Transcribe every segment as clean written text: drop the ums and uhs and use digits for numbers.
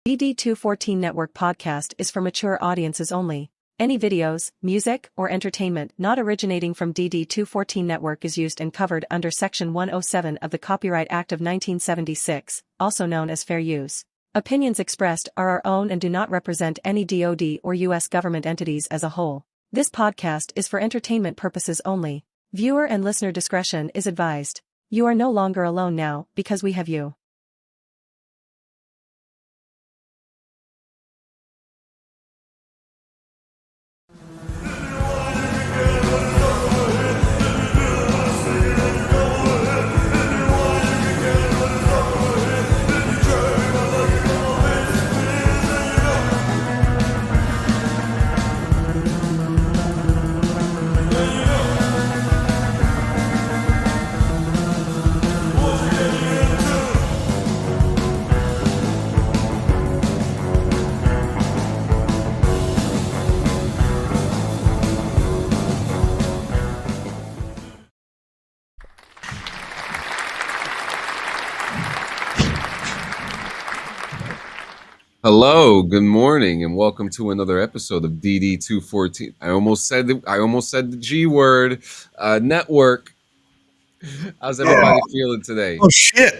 DD214 Network podcast is for mature audiences only. Any videos, music, or entertainment not originating from DD214 Network is used and covered under Section 107 of the Copyright Act of 1976, also known as fair use. Opinions expressed are our own and do not represent any DoD or U.S. government entities as a whole. This podcast is for entertainment purposes only. Viewer and listener discretion is advised. You are no longer alone now, because we have you. Hello, good morning, and welcome to another episode of DD214. I almost said the G word. Network. How's everybody feeling today? Oh shit!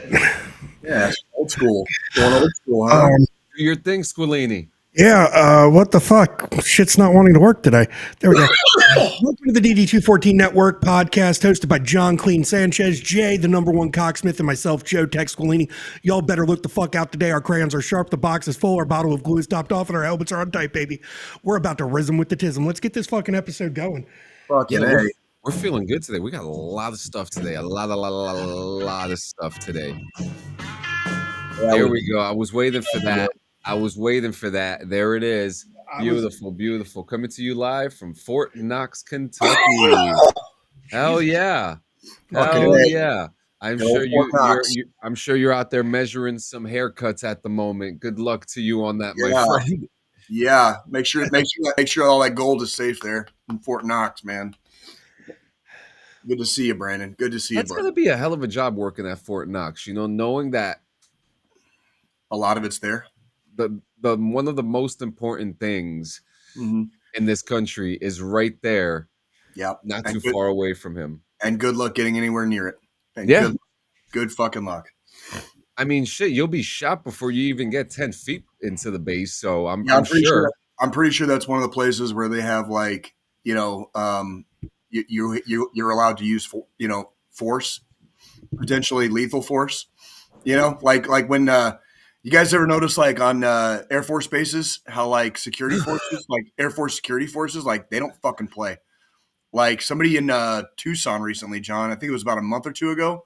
Yeah, old school. Going old school, huh? Do your thing, Squillini. Yeah, what the fuck? Shit's not wanting to work today. There we go. Welcome to the DD214 Network podcast, hosted by John Clean Sanchez, Jay, the number one cocksmith, and myself, Joe Tex Squillini. Y'all better look the fuck out today. Our crayons are sharp, the box is full, our bottle of glue is topped off, and our helmets are on tight, baby. We're about to rhythm with the tism. Let's get this fucking episode going. Fucking Yeah, A. we're feeling good today. We got a lot of stuff today. A lot of stuff today. There we go. I was waiting for that. There it is. Beautiful. Coming to you live from Fort Knox, Kentucky. Hell yeah. I'm sure you're out there measuring some haircuts at the moment. Good luck to you on that, my friend. Yeah, make sure all that gold is safe there in Fort Knox, man. Good to see you, Brandon. Good to see you. That's gonna be a hell of a job working at Fort Knox. You know, knowing that a lot of it's there. The one of the most important things in this country is right there. Yep. Not too far away from him. And good luck getting anywhere near it. And yeah. Good fucking luck. I mean, shit, you'll be shot before you even get 10 feet into the base. So I'm sure. I'm pretty sure that's one of the places where they have, like, you know, you're allowed to use, force, potentially lethal force. You know, like when you guys ever notice, like, on Air Force bases, how, like, security forces, like Air Force security forces, like, they don't fucking play. Like, somebody in Tucson recently, John, I think it was about a month or two ago,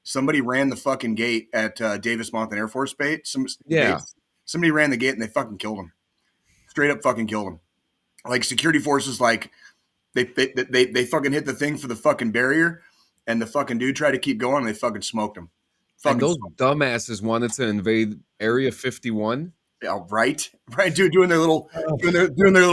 somebody ran the fucking gate at Davis-Monthan Air Force Base. Somebody ran the gate and they fucking killed him. Straight up fucking killed him. Like, security forces, like, they fucking hit the thing for the fucking barrier, and the fucking dude tried to keep going, and they fucking smoked him. And those dumbasses wanted to invade Area 51. Yeah, right, dude, doing their little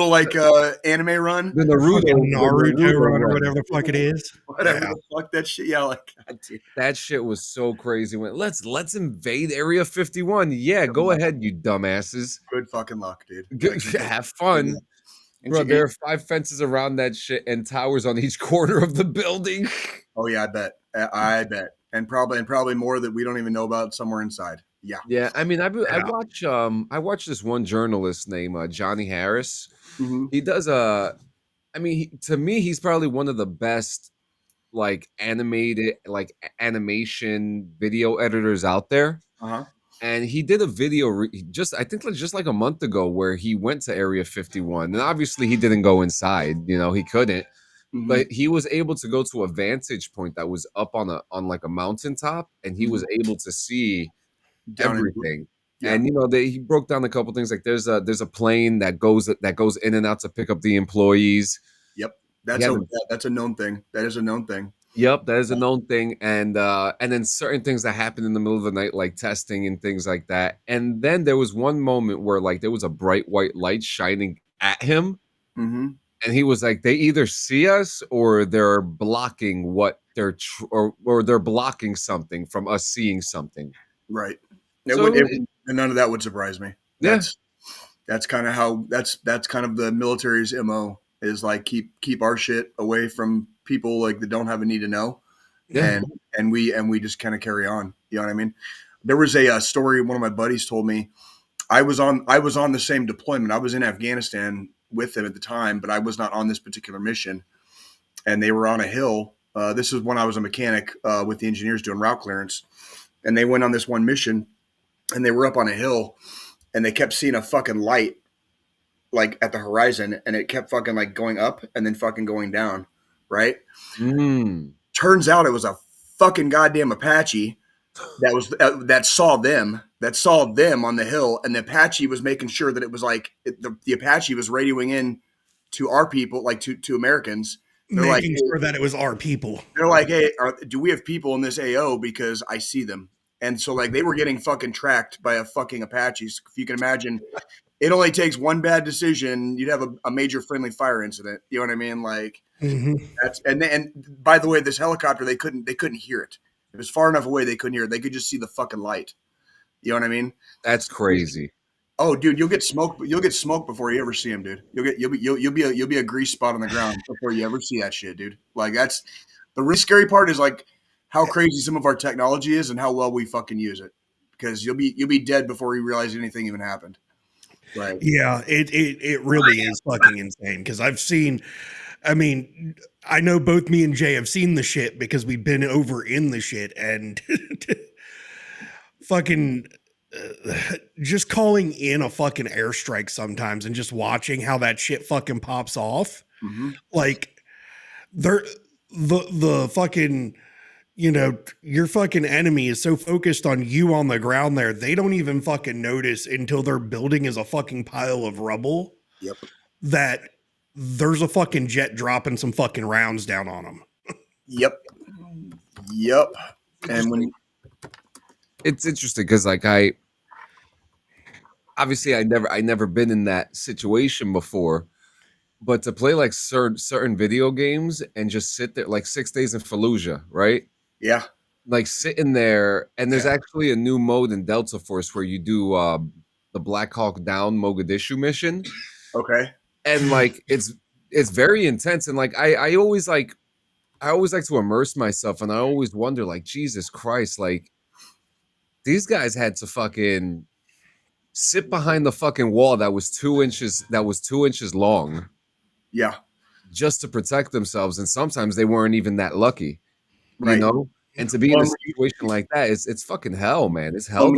like anime run, the Naruto run, or whatever the fuck it is. Whatever the fuck that shit. Yeah, like, God, dude. That shit was so crazy. Let's invade Area 51. Yeah, go ahead, you dumbasses. Good fucking luck, dude. Good, have fun. Bro, there are 5 fences around that shit and towers on each corner of the building. Oh yeah, I bet. And probably more that we don't even know about somewhere inside. Yeah. Yeah. I mean, I watch this one journalist named Johnny Harris. Mm-hmm. He does to me, he's probably one of the best, like, animation video editors out there. Uh-huh. And he did a video just like a month ago where he went to Area 51. And obviously he didn't go inside, you know, he couldn't. Mm-hmm. But he was able to go to a vantage point that was up on like a mountaintop, and he was able to see everything. Yeah. And, you know, he broke down a couple things, like there's a plane that goes in and out to pick up the employees. Yep. That's a known thing. That is a known thing. Yep, that is a known thing. And then certain things that happen in the middle of the night, like testing and things like that. And then there was one moment where, like, there was a bright white light shining at him. Mm-hmm. And he was like, they either see us or they're blocking or they're blocking something from us seeing something. Right. So none of that would surprise me. That's kind of how that's kind of the military's MO is like keep our shit away from people like that don't have a need to know. Yeah. And we just kind of carry on. You know what I mean? There was a story one of my buddies told me. I was on the same deployment. I was in Afghanistan with them at the time, but I was not on this particular mission. And they were on a hill. This is when I was a mechanic with the engineers doing route clearance, and they went on this one mission, and they were up on a hill, and they kept seeing a fucking light like at the horizon, and it kept fucking like going up and then fucking going down, right? Turns out it was a fucking goddamn Apache that saw them on the hill, and the Apache was making sure that it was like the Apache was radioing in to our people, like to Americans. They're making like, sure that it was our people. They're like, hey, do we have people in this AO because I see them? And so like they were getting fucking tracked by a fucking Apaches. If you can imagine, it only takes one bad decision, you'd have a major friendly fire incident. You know what I mean? Like that's and by the way, this helicopter they couldn't hear it. It was far enough away they couldn't hear it. They could just see the fucking light. You know what I mean? That's crazy. Oh, dude, you'll get smoked. You'll get smoked before you ever see him, dude. You'll be a grease spot on the ground before you ever see that shit, dude. Like that's the really scary part is like how crazy some of our technology is and how well we fucking use it. Because you'll be dead before you realize anything even happened. Right. Yeah, it really is fucking insane. Because I've seen, I mean, I know both me and Jay have seen the shit because we've been over in the shit and fucking just calling in a fucking airstrike sometimes and just watching how that shit fucking pops off. Like the fucking, you know, your fucking enemy is so focused on you on the ground there, they don't even fucking notice until their building is a fucking pile of rubble. Yep. That there's a fucking jet dropping some fucking rounds down on them. Yep. And when it's interesting because like I never been in that situation before, but to play like certain video games and just sit there like 6 days in Fallujah, right? Yeah. Like sitting there, and there's actually a new mode in Delta Force where you do the Black Hawk Down Mogadishu mission. Okay. And like it's very intense, and like I always like to immerse myself, and I always wonder like Jesus Christ, like these guys had to fucking sit behind the fucking wall that was 2 inches long. Yeah. Just to protect themselves, and sometimes they weren't even that lucky. Right. You know? And to be in a situation like that, it's fucking hell, man. It's hell.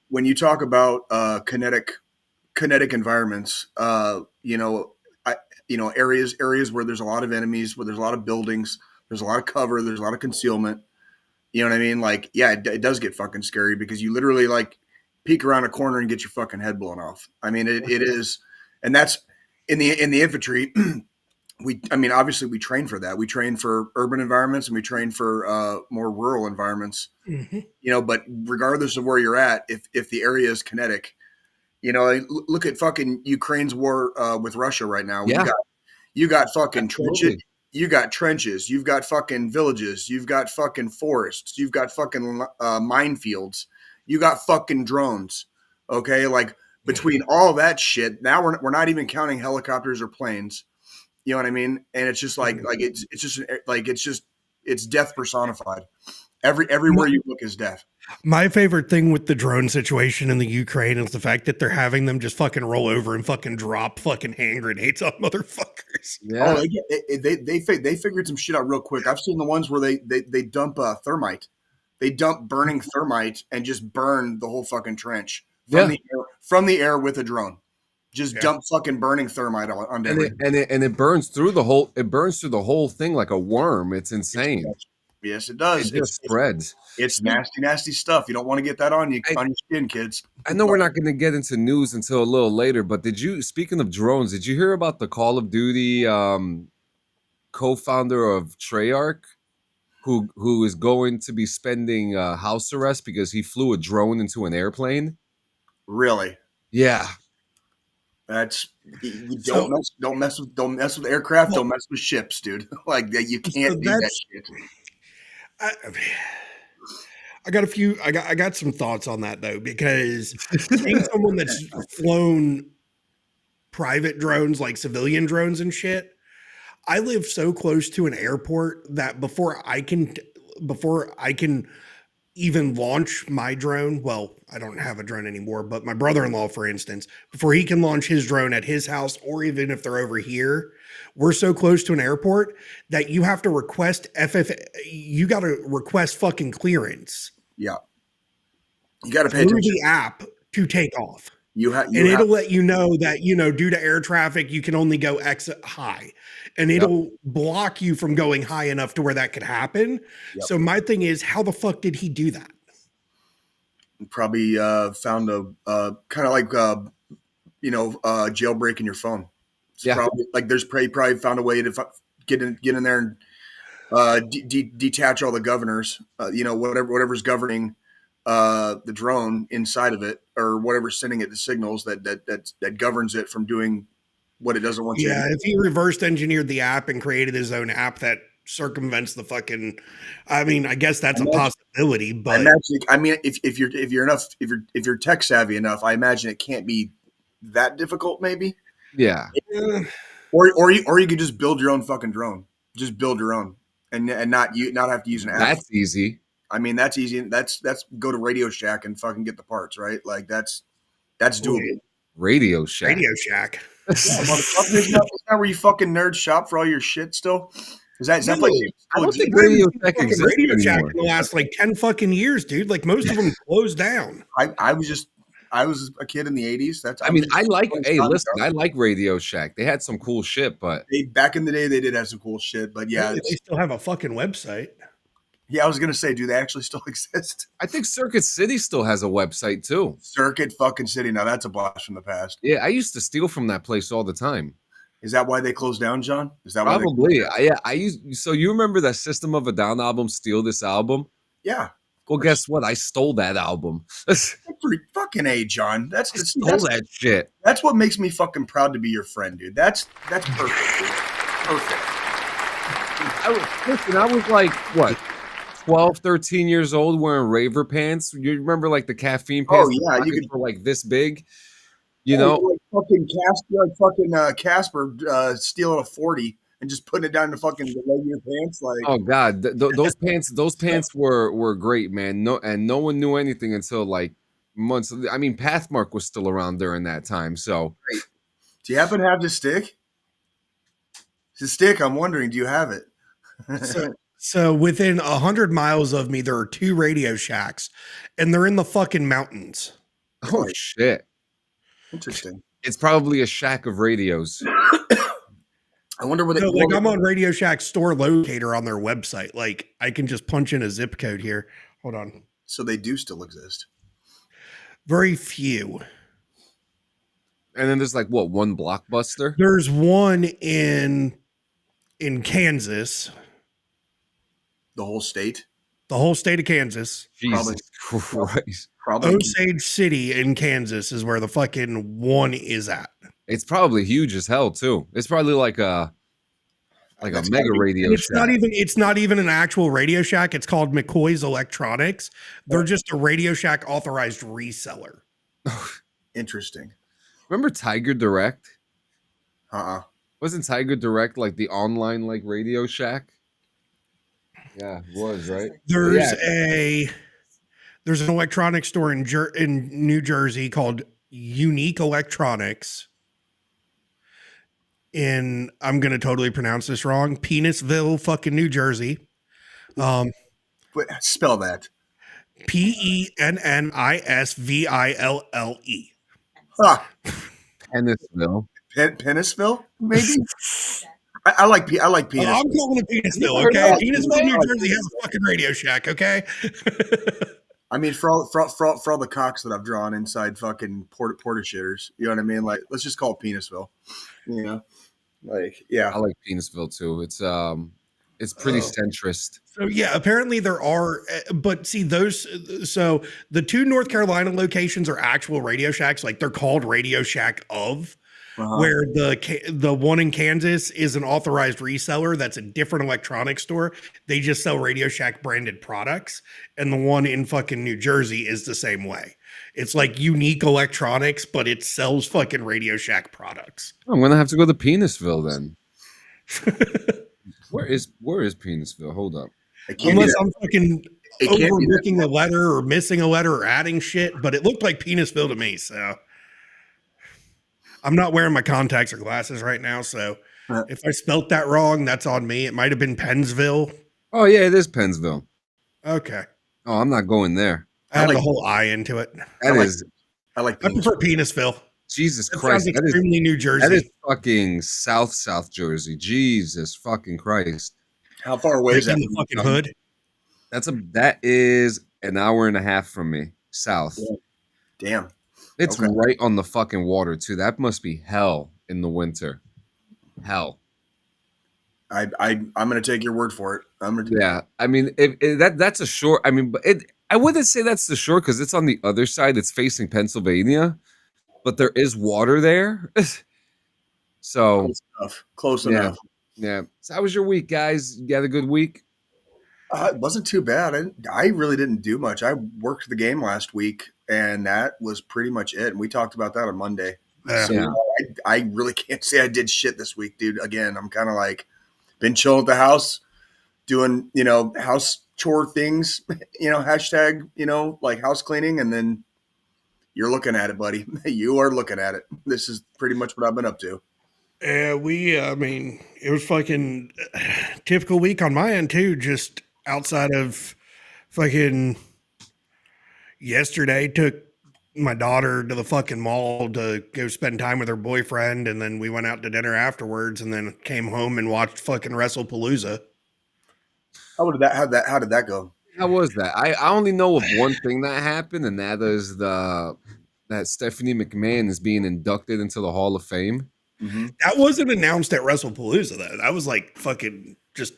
When you talk about kinetic environments, areas where there's a lot of enemies, where there's a lot of buildings, there's a lot of cover, there's a lot of concealment. You know what I mean? Like, yeah, it does get fucking scary because you literally like peek around a corner and get your fucking head blown off. I mean, it is, and that's in the infantry. Obviously we train for that. We train for urban environments and we train for more rural environments. You know, but regardless of where you're at, if the area is kinetic, you know, look at fucking Ukraine's war with Russia right now. Yeah. You got fucking trenches. You got trenches. You've got fucking villages. You've got fucking forests. You've got fucking minefields. You got fucking drones. Okay, like between all that shit, now we're not even counting helicopters or planes. You know what I mean? And it's just it's death personified. Everywhere you look is death. My favorite thing with the drone situation in the Ukraine is the fact that they're having them just fucking roll over and fucking drop fucking hand grenades on motherfuckers. Yeah. Oh, they figured some shit out real quick. I've seen the ones where they dump thermite. They dump burning thermite and just burn the whole fucking trench from the air with a drone. Just dump fucking burning thermite on everything. And it burns through the whole thing like a worm. It's insane. Yes, it does. It just spreads. It's nasty stuff. You don't want to get that on your skin, kids. I know we're not going to get into news until a little later, but speaking of drones, did you hear about the Call of Duty co-founder of Treyarch, who is going to be spending house arrest because he flew a drone into an airplane? Really? Yeah. That's don't mess with aircraft. Don't mess with ships, dude. Like you can't do that shit. I got some thoughts on that though, because being someone that's flown private drones, like civilian drones and shit, I live so close to an airport that before I can even launch my drone, well, I don't have a drone anymore, but my brother-in-law, for instance, before he can launch his drone at his house, or even if they're over here, we're so close to an airport that you have to request you got to request fucking clearance. Yeah. You got to pay through attention. the app to take off. And it'll let you know that, due to air traffic, you can only go X high, and it'll block you from going high enough to where that could happen. Yep. So my thing is, how the fuck did he do that? Probably found a kind of like, jailbreaking your phone. It's probably like he probably found a way to get in there and detach all the governors, whatever's governing the drone inside of it, or whatever's sending it the signals that governs it from doing what it doesn't want you to do. If he reversed engineered the app and created his own app that circumvents the fucking, I guess that's a possibility, but if you're tech savvy enough, I imagine it can't be that difficult, maybe. Yeah. Or you could just build your own fucking drone. Just build your own and not have to use an app. That's easy. That's easy. That's go to Radio Shack and fucking get the parts, right? Like that's doable. Radio Shack. Radio Shack. Isn't that where you fucking nerds shop for all your shit still? Is that like, I don't think Radio Shack exists Radio Shack anymore. in the last like 10 fucking years, dude. Like most of them closed down. I was a kid in the 80s. I like Radio Shack. They had some cool shit, but back in the day they did have some cool shit, but they still have a fucking website. Yeah, I was gonna say, do they actually still exist? I think Circuit City still has a website too. Circuit fucking City. Now that's a blast from the past. Yeah, I used to steal from that place all the time. Is that why they closed down, John? Is that probably? I used. So you remember that System of a Down album, Steal This Album? Yeah. Well, guess what? I stole that album. Fucking A, John. That's that shit. That's what makes me fucking proud to be your friend, dude. That's perfect, dude. Perfect. I was like, what? 12, 13 years old wearing raver pants. You remember like the caffeine pants? Oh yeah, you could for like this big. You know, like fucking Casper stealing a 40 and just putting it down the fucking leg of your pants. Like, oh god, those pants were great, man. No one knew anything until like months. I mean, Pathmark was still around during that time. So, do you happen to have the stick? The stick. I'm wondering, do you have it? So within 100 miles of me, there are 2 Radio Shacks, and they're in the fucking mountains. Oh shit! Interesting. It's probably a shack of radios. I wonder where I'm on Radio Shack store locator on their website. Like I can just punch in a zip code here. Hold on. So they do still exist. Very few. And then there's like what, one Blockbuster? There's one in Kansas. The whole state? The whole state of Kansas. Jesus Christ. Probably. Osage City in Kansas is where the fucking one is at. It's probably huge as hell too. It's probably like a mega radio shack. It's not even an actual Radio Shack. It's called McCoy's Electronics. They're just a Radio Shack authorized reseller. Interesting. Remember Tiger Direct? Wasn't Tiger Direct like the online like Radio Shack? Yeah, it was, right? There's an electronics store in New Jersey called Unique Electronics. I'm going to totally pronounce this wrong. Penisville, fucking New Jersey. Spell that. Pennisville. Penisville. Penisville, maybe. I like penis. I'm calling it Penisville, okay? Penisville, New Jersey has a fucking Radio Shack, okay? I mean, for all the cocks that I've drawn inside fucking porta shitters, you know what I mean? Like, let's just call it Penisville. You know, like, yeah. I like Penisville too. It's pretty centrist. So yeah, apparently there are, but see so the 2 North Carolina locations are actual Radio Shacks, like they're called Radio Shack of. where the one in Kansas is an authorized reseller. That's a different electronics store. They just sell Radio Shack branded products. And the one in fucking New Jersey is the same way. It's like unique electronics, but it sells fucking Radio Shack products. I'm gonna have to go to Penisville then. Where is Penisville? Hold up. Unless I'm fucking overlooking a letter or missing a letter or adding shit, but it looked like Penisville to me. So I'm not wearing my contacts or glasses right now. So if I spelt that wrong, that's on me. It might have been Pennsville. Oh yeah, it is Pennsville. Okay. Oh, I'm not going there. I have the whole I into it. I prefer Penisville. Jesus Christ. Sounds extremely New Jersey. That is fucking South Jersey. Jesus fucking Christ. How far away is that? In the fucking hood? That is an hour and a half from me. South. Damn. It's right on the fucking water too. That must be hell in the winter. Hell. I'm gonna take your word for it. Yeah. I mean, that's a shore. I mean, but I wouldn't say that's the shore because it's on the other side. It's facing Pennsylvania, but there is water there. So close enough. Yeah. So how was your week, guys? You had a good week? It wasn't too bad. I really didn't do much. I worked the game last week, and that was pretty much it. And we talked about that on Monday. I really can't say I did shit this week, dude. Again, I'm kind of like been chilling at the house, doing house chore things, hashtag like house cleaning, and then you're looking at it, buddy. You are looking at it. This is pretty much what I've been up to. It was fucking typical week on my end too, just outside of fucking yesterday, took my daughter to the fucking mall to go spend time with her boyfriend, and then we went out to dinner afterwards, and then came home and watched fucking WrestlePalooza. How did that go? How was that? I only know of one thing that happened, and that is that Stephanie McMahon is being inducted into the Hall of Fame. Mm-hmm. That wasn't announced at WrestlePalooza though. That was like fucking just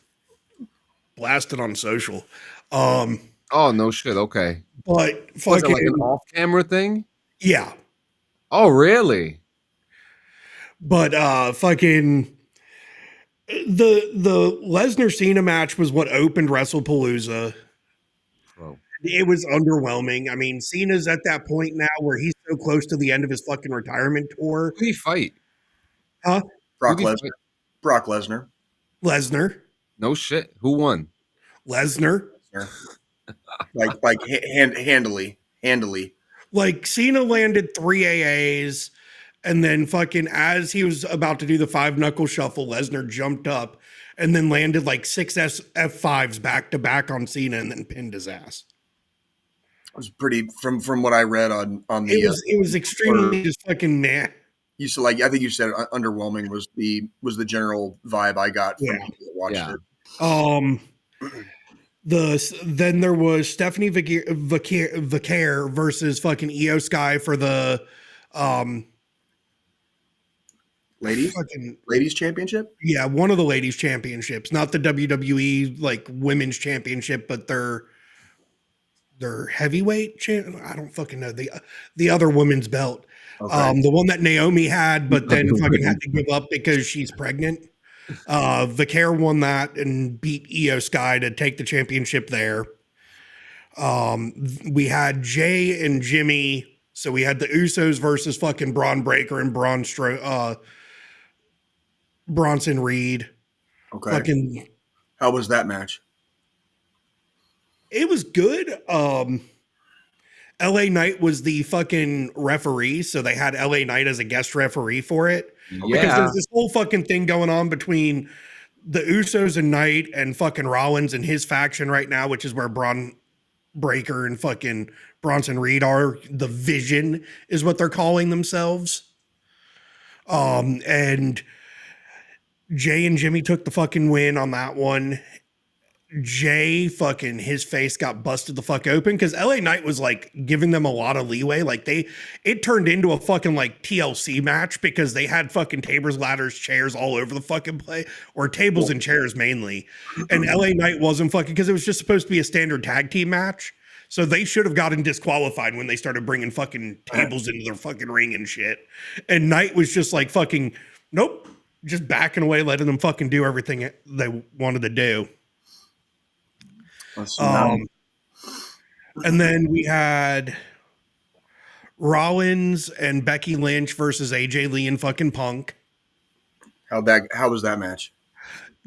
blasted on social. Oh no shit. Okay, but fucking was it like an off-camera thing? Yeah. Oh really? But fucking the Lesnar Cena match was what opened WrestlePalooza. Bro. It was underwhelming. I mean, Cena's at that point now where he's so close to the end of his fucking retirement tour. Who did he fight? Huh? Brock Lesnar. Lesnar. No shit. Who won? Lesnar. like handily. Like Cena landed 3 AAs, and then fucking as he was about to do the 5-knuckle shuffle, Lesnar jumped up and then landed like 6 F5s back to back on Cena and then pinned his ass. It was pretty from what I read on the. It was extremely just fucking meh. You said I think you said underwhelming was the general vibe I got from people that watched it. Then there was Stephanie Vaquer versus fucking Io Sky for the ladies championship. Yeah, one of the ladies championships, not the WWE like women's championship, but their heavyweight I don't fucking know the other women's belt. Okay. The one that Naomi had, but then fucking had to give up because she's pregnant. Vaquer won that and beat Io Sky to take the championship there. We had Jay and Jimmy. So we had the Usos versus fucking Braun Breaker and Bronson Reed. Okay. How was that match? It was good. LA Knight was the fucking referee, so they had LA Knight as a guest referee for it. Yeah. Because there's this whole fucking thing going on between the Usos and Knight and fucking Rollins and his faction right now, which is where Braun Breaker and fucking Bronson Reed are. The Vision is what they're calling themselves. And Jay and Jimmy took the fucking win on that one. Jay fucking his face got busted the fuck open because LA Knight was like giving them a lot of leeway. Like it turned into a fucking like TLC match because they had fucking tables, ladders, chairs all over the fucking play, or tables and chairs mainly. And LA Knight wasn't fucking because it was just supposed to be a standard tag team match. So they should have gotten disqualified when they started bringing fucking tables into their fucking ring and shit. And Knight was just like fucking, nope, just backing away, letting them fucking do everything they wanted to do. And then we had Rollins and Becky Lynch versus AJ Lee and fucking Punk. How was that match?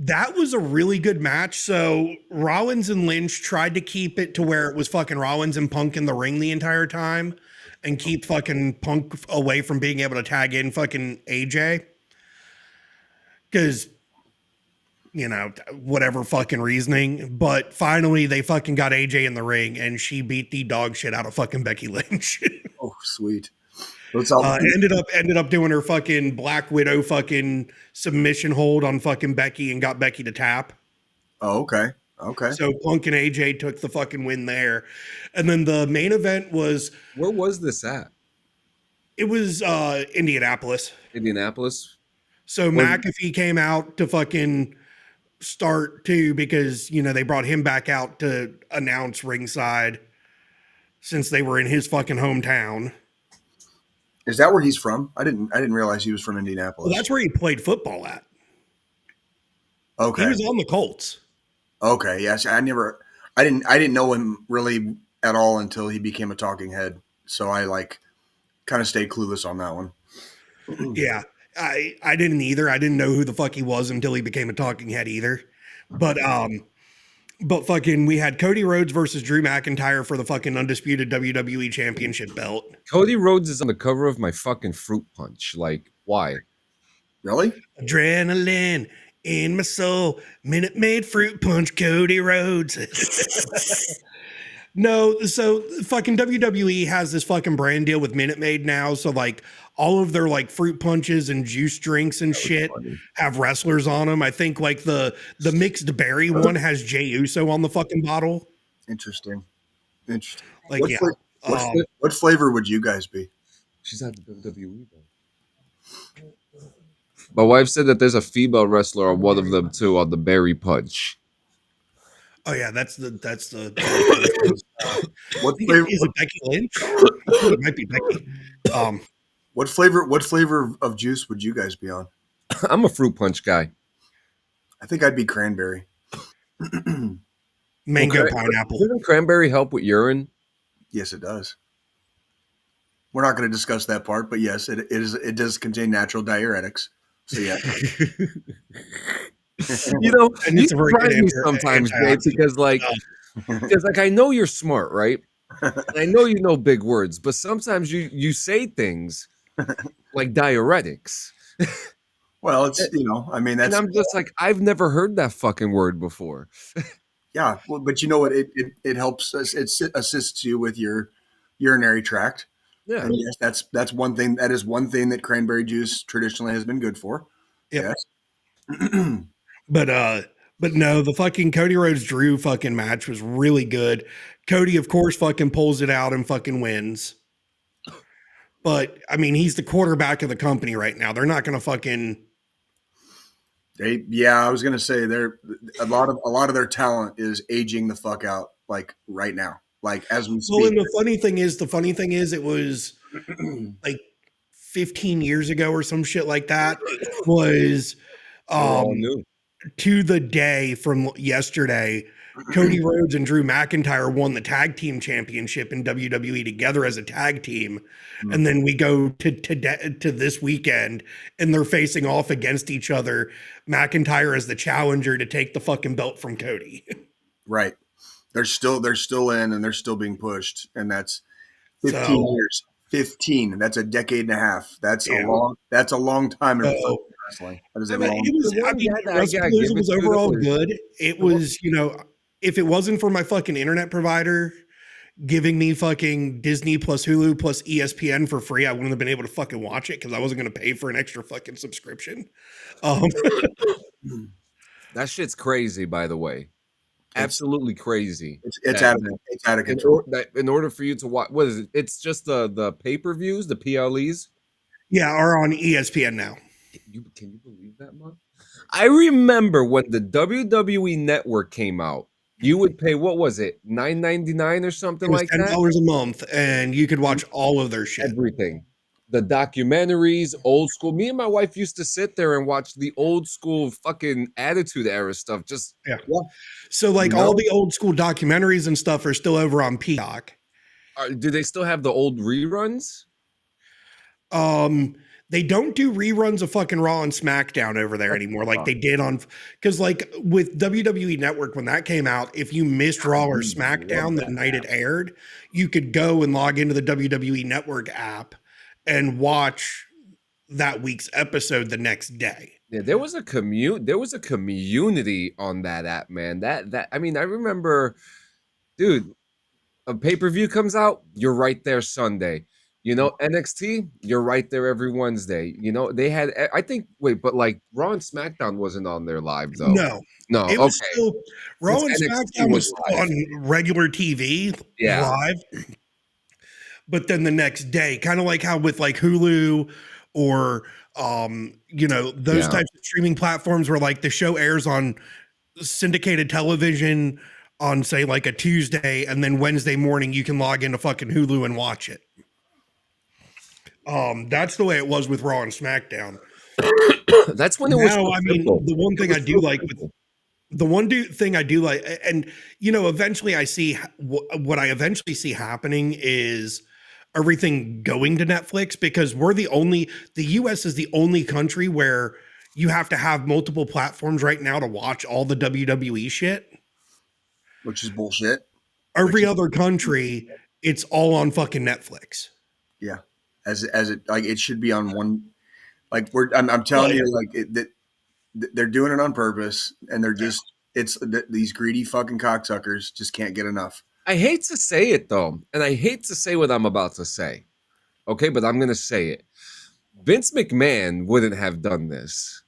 That was a really good match. So Rollins and Lynch tried to keep it to where it was fucking Rollins and Punk in the ring the entire time and keep fucking Punk away from being able to tag in fucking AJ. Because, you know, whatever fucking reasoning. But finally they fucking got AJ in the ring and she beat the dog shit out of fucking Becky Lynch. Oh, sweet. Ended up doing her fucking Black Widow fucking submission hold on fucking Becky and got Becky to tap. Oh, okay. Okay. So Punk and AJ took the fucking win there. And then the main event was... Where was this at? It was Indianapolis. Indianapolis? So McAfee came out to fucking start too because, you know, they brought him back out to announce ringside since they were in his fucking hometown. Is that where he's from? I didn't realize he was from Indianapolis. Well, that's where he played football at. Okay. He was on the Colts. Okay. Yes. I didn't know him really at all until he became a talking head. So I kind of stayed clueless on that one. Yeah. I didn't either. I didn't know who the fuck he was until he became a talking head either. But fucking we had Cody Rhodes versus Drew McIntyre for the fucking undisputed WWE championship belt. Cody Rhodes is on the cover of my fucking fruit punch. Like, why? Really? Adrenaline in my soul. Minute Maid fruit punch, Cody Rhodes. No, so fucking WWE has this fucking brand deal with Minute Maid now. So like all of their like fruit punches and juice drinks and shit have wrestlers on them. I think like the mixed berry one has Jey Uso on the fucking bottle. Interesting. Like, what flavor would you guys be? She's at the WWE though. My wife said that there's a female wrestler on one of them too on the berry punch. Oh yeah, that's the what flavor is it Becky Lynch? It might be Becky. What flavor of juice would you guys be on? I'm a fruit punch guy. I think I'd be cranberry. Mango pineapple. Doesn't cranberry help with urine? Yes, it does. We're not going to discuss that part, but yes, it does contain natural diuretics. So yeah. You know, you surprise me sometimes, Jay, because like I know you're smart, right? I know you know big words, but sometimes you say things like diuretics. Well, it's that's. And I'm just like, I've never heard that fucking word before. Yeah, well, but you know what? It helps us. It assists you with your urinary tract. Yeah, and yes, that's one thing. That is one thing that cranberry juice traditionally has been good for. Yep. Yes. But no, the fucking Cody Rhodes Drew fucking match was really good. Cody, of course, fucking pulls it out and fucking wins. But I mean, he's the quarterback of the company right now. They're not going to fucking. I was going to say a lot of their talent is aging the fuck out like right now, like as we speak. Well, and the funny thing is, it was like 15 years ago or some shit like that. Was to the day from yesterday, Cody Rhodes and Drew McIntyre won the tag team championship in WWE together as a tag team. Mm-hmm. And then we go to this weekend and they're facing off against each other. McIntyre as the challenger to take the fucking belt from Cody. Right. They're still in and they're still being pushed. And that's 15 years. 15. That's a decade and a half. That's a long time in wrestling. That is WrestlePalooza was overall good. It was, if it wasn't for my fucking internet provider giving me fucking Disney plus Hulu plus ESPN for free, I wouldn't have been able to fucking watch it because I wasn't going to pay for an extra fucking subscription. That shit's crazy, by the way. Absolutely crazy. It's out of control. In order for you to watch, what is it? It's just the pay-per-views, the PLEs? Yeah, are on ESPN now. Can you believe that, man? I remember when the WWE Network came out, You would pay, what was it, $9.99 or something It was like that? $10 a month, and you could watch all of their shit. Everything. The documentaries, old school. Me and my wife used to sit there and watch the old school fucking Attitude Era stuff. Just Yeah. So like all the old school documentaries and stuff are still over on Peacock. Do they still have the old reruns? They don't do reruns of fucking Raw and SmackDown over there anymore, like they did on, because like with WWE Network, when that came out, if you missed Raw or SmackDown the night it aired, you could go and log into the WWE Network app and watch that week's episode the next day. Yeah, there was a community on that app, man. I mean, I remember, dude, a pay-per-view comes out, you're right there Sunday. You know, NXT, you're right there every Wednesday. You know, they had, I think, but like Raw and SmackDown wasn't on there live though. No, it was still Raw and SmackDown was still on regular TV live. But then the next day, kind of like how with like Hulu or you know, those types of streaming platforms where like the show airs on syndicated television on say like a Tuesday, and then Wednesday morning you can log into fucking Hulu and watch it. That's the way it was with Raw and SmackDown. That's when it was. I mean, the one thing I do like with the one thing I do like, and you know, eventually I see what I eventually see happening is everything going to Netflix, because the US is the only country where you have to have multiple platforms right now to watch all the WWE shit, which is bullshit. Every other country, it's all on fucking Netflix. Yeah. As it like it should be on one, like I'm telling you, like that they're doing it on purpose, and they're just these greedy fucking cocksuckers just can't get enough. I hate to say it though, and I hate to say what I'm about to say, okay, but I'm gonna say it. Vince McMahon wouldn't have done this,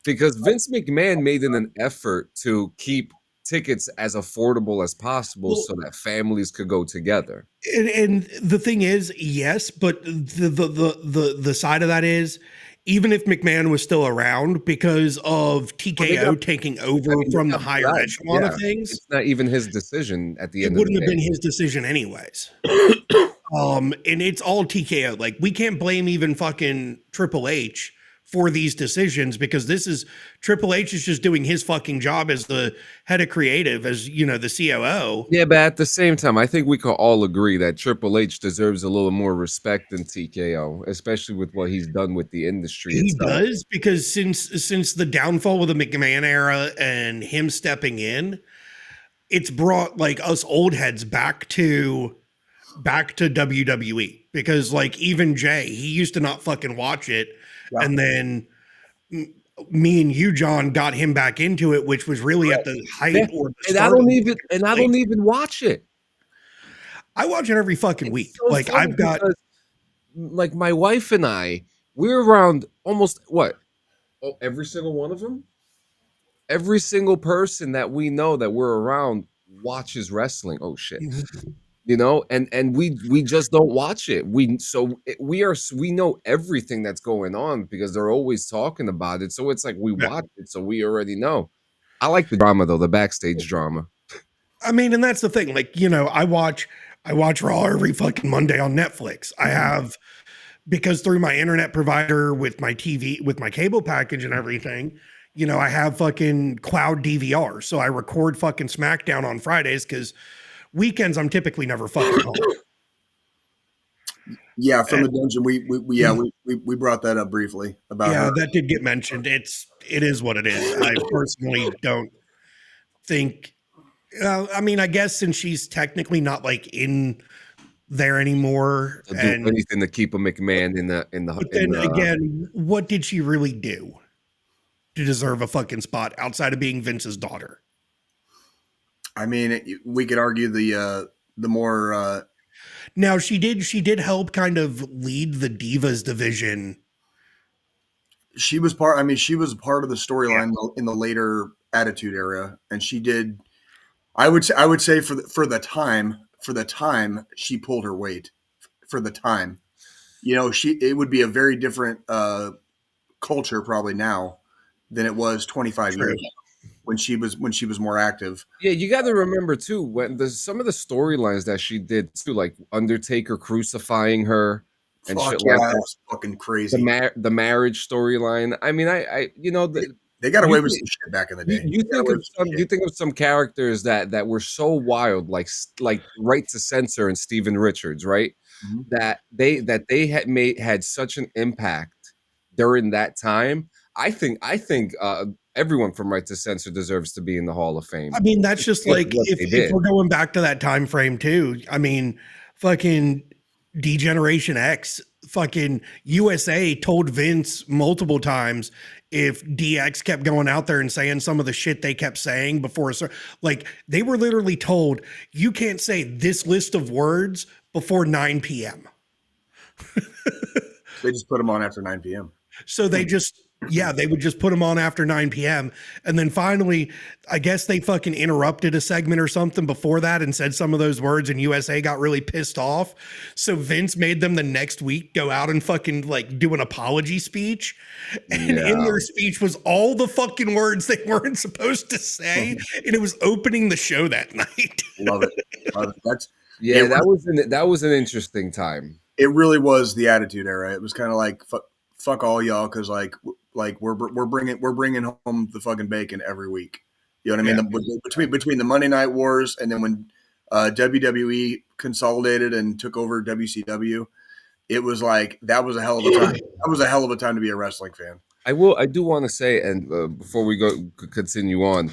because Vince McMahon made an effort to keep tickets as affordable as possible so that families could go together. And the thing is, yes, but the side of that is, even if McMahon was still around, because of TKO taking over from the higher echelon of things, it's not even his decision at the end. It wouldn't have been his decision anyways. And it's all TKO. Like, we can't blame even fucking Triple H for these decisions, because this is Triple H is just doing his fucking job as the head of creative, as you know, the COO. Yeah, but at the same time, I think we can all agree that Triple H deserves a little more respect than TKO, especially with what he's done with the industry. He does, because since the downfall of the McMahon era and him stepping in, it's brought like us old heads back to WWE, because like even Jay, he used to not fucking watch it. Yeah. And then me and you, John, got him back into it, which was really at the height. Yeah. Or the and I don't even watch it. I watch it every fucking week. So like I've got, like my wife and I, we're around almost every single one of them. Every single person that we know that we're around watches wrestling. Oh shit. You know, and we just don't watch it. We know everything that's going on because they're always talking about it. So it's like we watch it, so we already know. I like the drama though, the backstage drama. I mean, and that's the thing. Like, you know, I watch Raw every fucking Monday on Netflix. I have, because through my internet provider with my TV, with my cable package and everything, you know, I have fucking cloud DVR. So I record fucking SmackDown on Fridays, because weekends I'm typically never fucking home. Yeah, from the dungeon, we brought that up briefly about. Yeah, that did get mentioned. It is what it is. I personally don't think. I mean, I guess since she's technically not like in there anymore, to do anything to keep a McMahon in the. But then again, what did she really do to deserve a fucking spot outside of being Vince's daughter? I mean, we could argue the more. Now she did help kind of lead the Divas division. She was part. I mean, she was part of the storyline in the later Attitude Era, and she did. I would say for the time she pulled her weight. For the time, you know, it would be a very different culture probably now than it was 25 years ago. when she was more active. Yeah, you got to remember too when some of the storylines that she did too, like Undertaker crucifying her and Fuck shit yeah, like that that. was fucking crazy. The marriage storyline. I mean, They got you away with think- some shit back in the day. you think of some characters that were so wild, like Right to Censor and Steven Richards, right? Mhm. That they had such an impact during that time. I think everyone from Right to Censor deserves to be in the Hall of Fame. I mean, that's just What like they if did. we're going back to that time frame too. I mean, fucking Degeneration X, fucking USA told Vince multiple times if DX kept going out there and saying some of the shit they kept saying before, like they were literally told you can't say this list of words before 9 p.m. They just put them on after 9 p.m. So they they would just put them on after 9 p.m. And then finally, I guess they fucking interrupted a segment or something before that and said some of those words, and USA got really pissed off. So Vince made them the next week go out and fucking like do an apology speech. And in their speech was all the fucking words they weren't supposed to say. And it was opening the show that night. Love it. That was an interesting time. It really was the Attitude Era. It was kind of like fuck all y'all, because like we're bringing home the fucking bacon every week. You know what I mean? Between the Monday Night Wars and then when WWE consolidated and took over WCW, it was like that was a hell of a time. That was a hell of a time to be a wrestling fan. I do want to say, and before we continue on,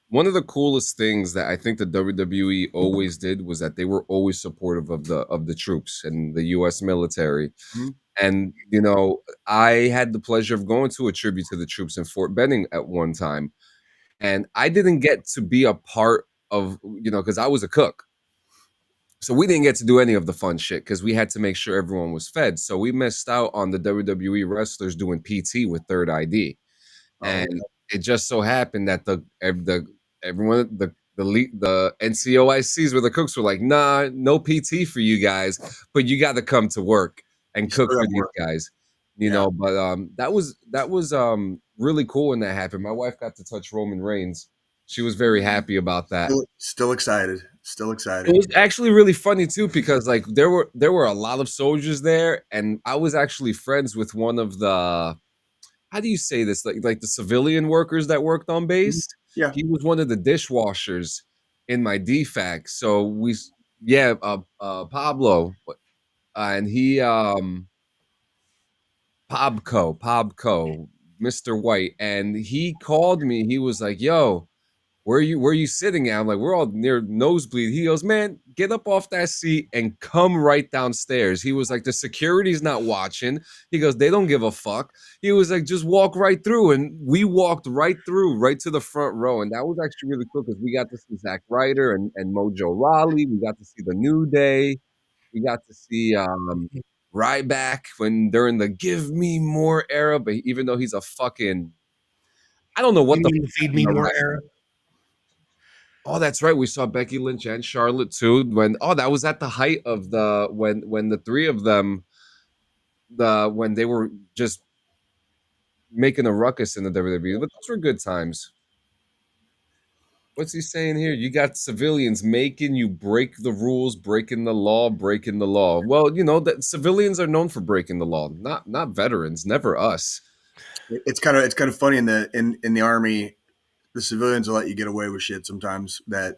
one of the coolest things that I think the WWE always did was that they were always supportive of the troops and the U.S. military. Mm-hmm. And, you know, I had the pleasure of going to a tribute to the troops in Fort Benning at one time. And I didn't get to be a part of, because I was a cook. So we didn't get to do any of the fun shit because we had to make sure everyone was fed. So we missed out on the WWE wrestlers doing PT with Third ID. And it just so happened that the NCOICs where the cooks were like, nah, no PT for you guys, but you got to come to work and cook for these guys, you know. But that was really cool when that happened. My wife got to touch Roman Reigns. She was very happy about that. Still excited. It was actually really funny too because like there were a lot of soldiers there, and I was actually friends with one of the, how do you say this? Like the civilian workers that worked on base. Yeah. He was one of the dishwashers in my DFAC. So Pablo, and he, Pobco, Mr. White. And he called me. He was like, yo, where are you sitting at? I'm like, we're all near nosebleed. He goes, man, get up off that seat and come right downstairs. He was like, the security's not watching. He goes, they don't give a fuck. He was like, just walk right through. And we walked right through, right to the front row. And that was actually really cool because we got to see Zack Ryder and Mojo Rawley. We got to see the New Day. We got to see Ryback during the Give Me More era. But even though he's a fucking, I don't know what the Feed Me More era. Oh, that's right. We saw Becky Lynch and Charlotte too. That was at the height of when the three of them, when they were just making a ruckus in the WWE. But those were good times. What's he saying here? You got civilians making you break the rules, breaking the law. Well, that civilians are known for breaking the law, not veterans, never us. It's kind of funny in the Army. The civilians will let you get away with shit sometimes that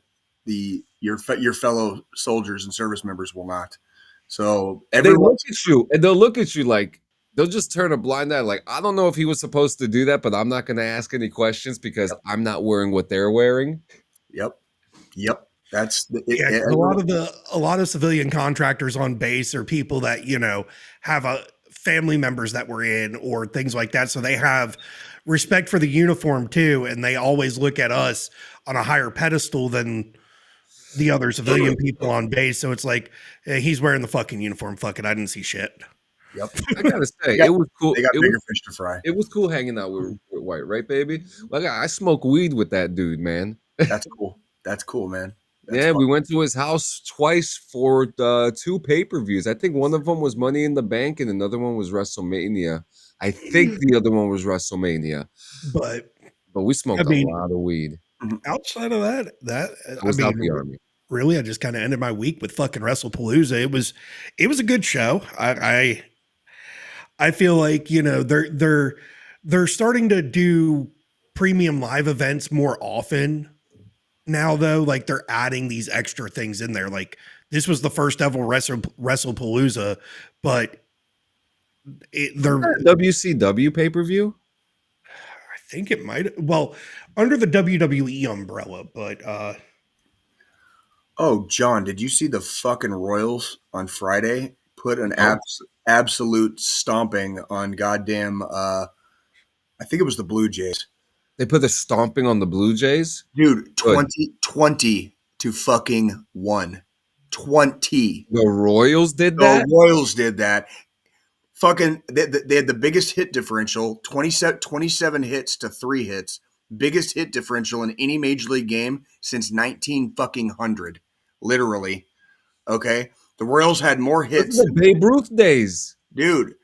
your fellow soldiers and service members will not. So they'll look at you like they'll just turn a blind eye. Like, I don't know if he was supposed to do that, but I'm not going to ask any questions because I'm not wearing what they're wearing. Yep. That's a lot of civilian contractors on base are people that have family members that were in or things like that. So they have respect for the uniform too, and they always look at us on a higher pedestal than the other civilian people on base. So it's like, hey, he's wearing the fucking uniform. Fuck it, I didn't see shit. Yep. I gotta say, it was cool. They got bigger fish to fry. It was cool hanging out with White, right, baby? Like, I smoke weed with that dude, man. That's cool. That's cool, man. That's fun. We went to his house twice for the 2 pay-per-views. I think one of them was Money in the Bank and another one was WrestleMania. I think the other one was WrestleMania. But but we smoked a lot of weed. Outside of that, I was out the Army. Really, I just kind of ended my week with fucking WrestlePalooza. It was a good show. I feel like, you know, they're starting to do premium live events more often now, though. Like, they're adding these extra things in there. Like, this was the first ever WrestlePalooza, but they're WCW pay-per-view. I think it might, well, under the WWE umbrella, but oh, John, did you see the fucking Royals on Friday put an No. absolute stomping on goddamn I think it was the Blue Jays. They put the stomping on the Blue Jays? Dude, 20 to fucking 1. 20. The Royals did The that? Royals did that. Fucking, they had the biggest hit differential, 27 hits to 3 hits. Biggest hit differential in any major league game since 1900. Literally. Okay? The Royals had more hits. This is the Babe Ruth days. Dude.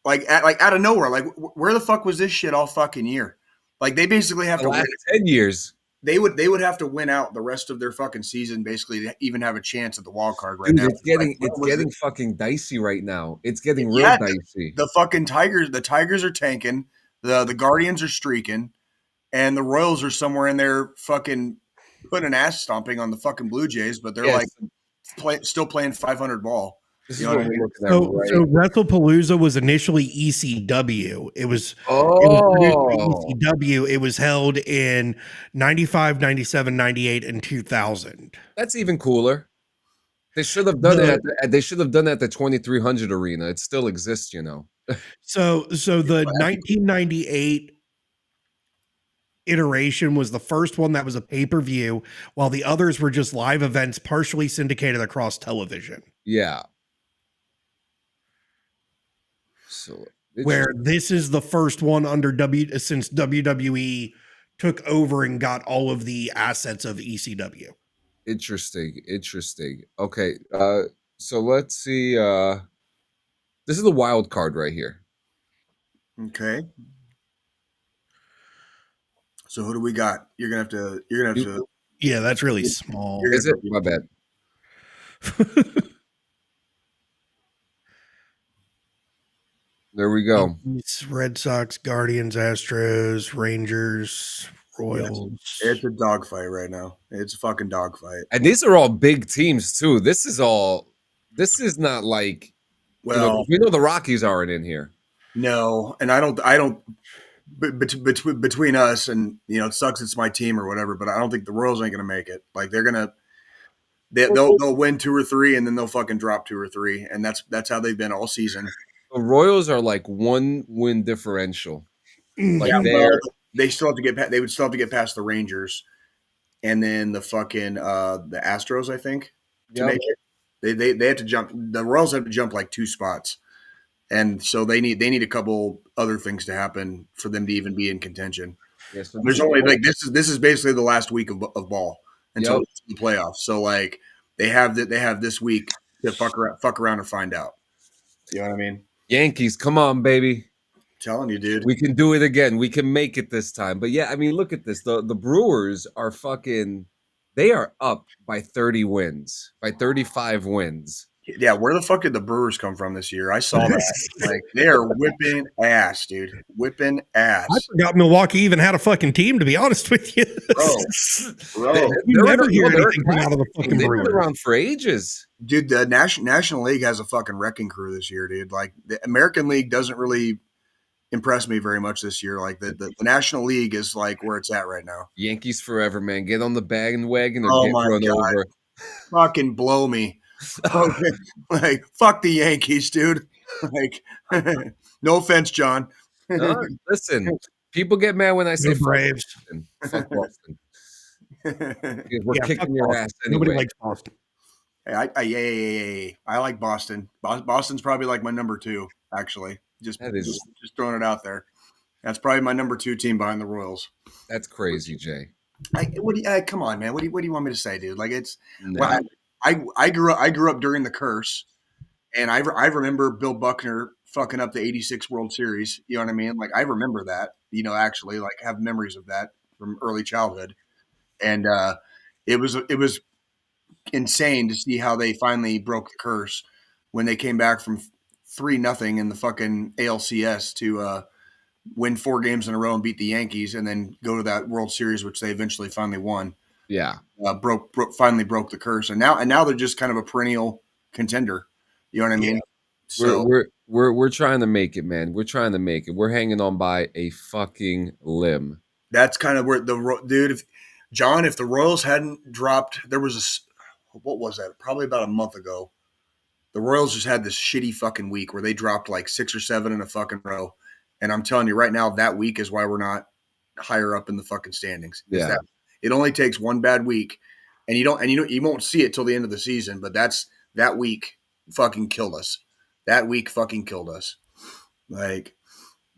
Like out of nowhere. Like, where the fuck was this shit all fucking year? Like, they basically have to win. 10 years. They would have to win out the rest of their fucking season basically to even have a chance at the wild card right Dude, now. it's getting fucking dicey right now. It's getting real dicey. The fucking the Tigers are tanking, the Guardians are streaking, and the Royals are somewhere in there fucking putting an ass stomping on the fucking Blue Jays, but they're still playing 500 ball. This You is know what what I we're mean? looking at so WrestlePalooza was initially ECW. It was ECW. It was held in 95, 97, 98, and 2000. That's even cooler. They should have done it. They should have done it at the 2300 arena. It still exists, you know. So the 1998 iteration was the first one that was a pay-per-view, while the others were just live events partially syndicated across television. Yeah. So where this is the first one under since WWE took over and got all of the assets of ECW. Interesting. Okay. So let's see. This is the wild card right here. Okay. So who do we got? You're gonna have to. Yeah, that's really small. Is it? My bad. There we go. It's Red Sox, Guardians, Astros, Rangers, Royals. It's a dogfight right now. It's a fucking dogfight. And these are all big teams too. This is not like, well, we know the Rockies aren't in here. No, and I don't. Between us and, you know, it sucks it's my team or whatever, but I don't think the Royals ain't gonna make it. Like, they'll win 2 or 3 and then they'll fucking drop 2 or 3, and that's how they've been all season. The Royals are like 1 win differential. Like, they still have to get. They would still have to get past the Rangers, and then the fucking the Astros, I think, to make it. They have to jump. The Royals have to jump like 2 spots, and so they need a couple other things to happen for them to even be in contention. Yeah, so there's only like this is basically the last week of ball until the playoffs. So like they have this week to fuck around and find out. You know what I mean? Yankees, come on, baby. Telling you, dude. We can do it again. We can make it this time. But yeah, I mean, look at this. The Brewers are they are up by 30 wins, by 35 wins. Yeah, where the fuck did the Brewers come from this year? I saw that. Like, they are whipping ass, dude. Whipping ass. I forgot Milwaukee even had a fucking team, to be honest with you. Bro. You never hear anything come out of the fucking They've Brewers. been around for ages. Dude, the National League has a fucking wrecking crew this year, dude. Like, the American League doesn't really impress me very much this year. Like, the National League is like where it's at right now. Yankees forever, man. Get on the bandwagon or get run over. Fucking blow me. Okay. Like, fuck the Yankees, dude. Like, no offense, John. No, listen, people get mad when I say Braves. Fuck Boston. We're kicking your ass anyway. Nobody likes Boston. Hey, I like Boston. Boston's probably like my number 2, actually. Just throwing it out there. That's probably my number 2 team behind the Royals. That's crazy, Jay. Come on, man. What do you want me to say, dude? Like, it's I grew up during the curse, And I remember Bill Buckner fucking up the 86 World Series. You know what I mean? Like, I remember that, actually, like, have memories of that from early childhood. And it was insane to see how they finally broke the curse when they came back from 3-0 in the fucking ALCS to win 4 games in a row and beat the Yankees, and then go to that World Series, which they eventually finally won. Yeah. Finally broke the curse, and now they're just kind of a perennial contender. You know what I mean? Yeah. So We're trying to make it, man. We're trying to make it. We're hanging on by a fucking limb. that's kind of where if the Royals hadn't dropped, there was what was that? Probably about a month ago. The Royals just had this shitty fucking week where they dropped like 6 or 7 in a fucking row, and I'm telling you right now, that week is why we're not higher up in the fucking standings. Yeah. It only takes one bad week, and you won't see it till the end of the season. But that week fucking killed us. That week fucking killed us. Like,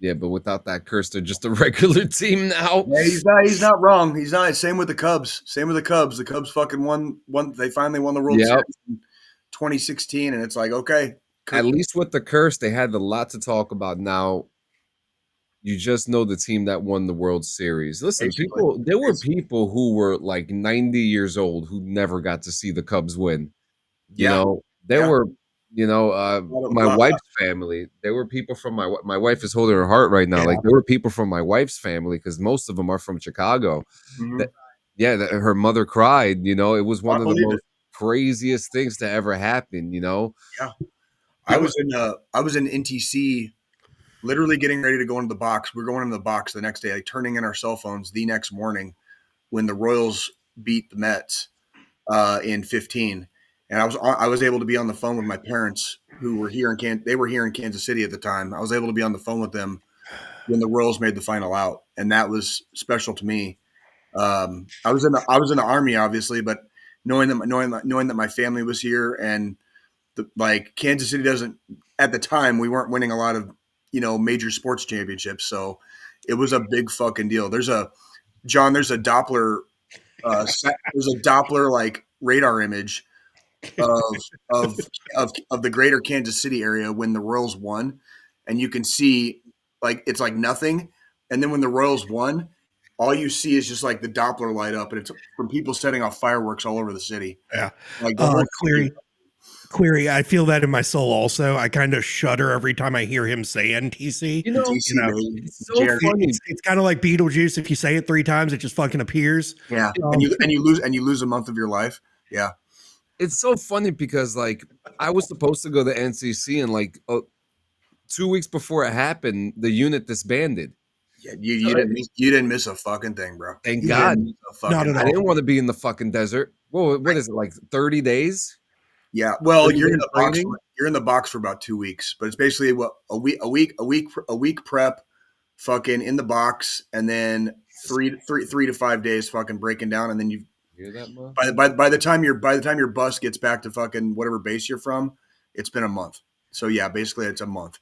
Yeah, but without that curse, they're just a regular team now. yeah, he's not wrong. He's not. Same with the Cubs. The Cubs fucking won. They finally won the World Series in 2016, and it's like, okay. At least with the curse, they had a lot to talk about. Now, you just know the team that won the World Series. Listen, there were people who were like 90 years old who never got to see the Cubs win. You know, there were, my wife's family. There were people from my wife is holding her heart right now. Yeah. Like, there were people from my wife's family, because most of them are from Chicago. Mhm. That her mother cried. It was one of the most craziest things to ever happen. Yeah. I was in NTC, literally getting ready to go into the box. We're going into the box the next day, like turning in our cell phones the next morning when the Royals beat the Mets in 15. And I was able to be on the phone with my parents, who were here they were here in Kansas City at the time. I was able to be on the phone with them when the Royals made the final out, and that was special to me. I was in the Army, obviously, but knowing that my family was here, and like Kansas City doesn't, at the time, we weren't winning a lot of major sports championships, so it was a big fucking deal. There's a Doppler like radar image of the greater Kansas City area when the Royals won, and you can see like it's like nothing, and then when the Royals won, all you see is just like the Doppler light up, and it's from people setting off fireworks all over the city. Yeah, like the whole Cleary, I feel that in my soul also. I kind of shudder every time I hear him say NTC. It's so funny. It's kind of like Beetlejuice. If you say it 3 times, it just fucking appears. Yeah, and you lose a month of your life. Yeah. It's so funny because, like, I was supposed to go to NCC, and like 2 weeks before it happened, the unit disbanded. Yeah, you didn't miss a fucking thing, bro. Thank God. Not at all. I didn't want to be in the fucking desert. Whoa, what is it, like 30 days? Yeah, well, you're in the box. You're in the box for about 2 weeks, but it's basically a week prep, fucking in the box, and then three to 5 days fucking breaking down, and then you hear that, Mom? by the time your bus gets back to fucking whatever base you're from, it's been a month. So yeah, basically it's a month.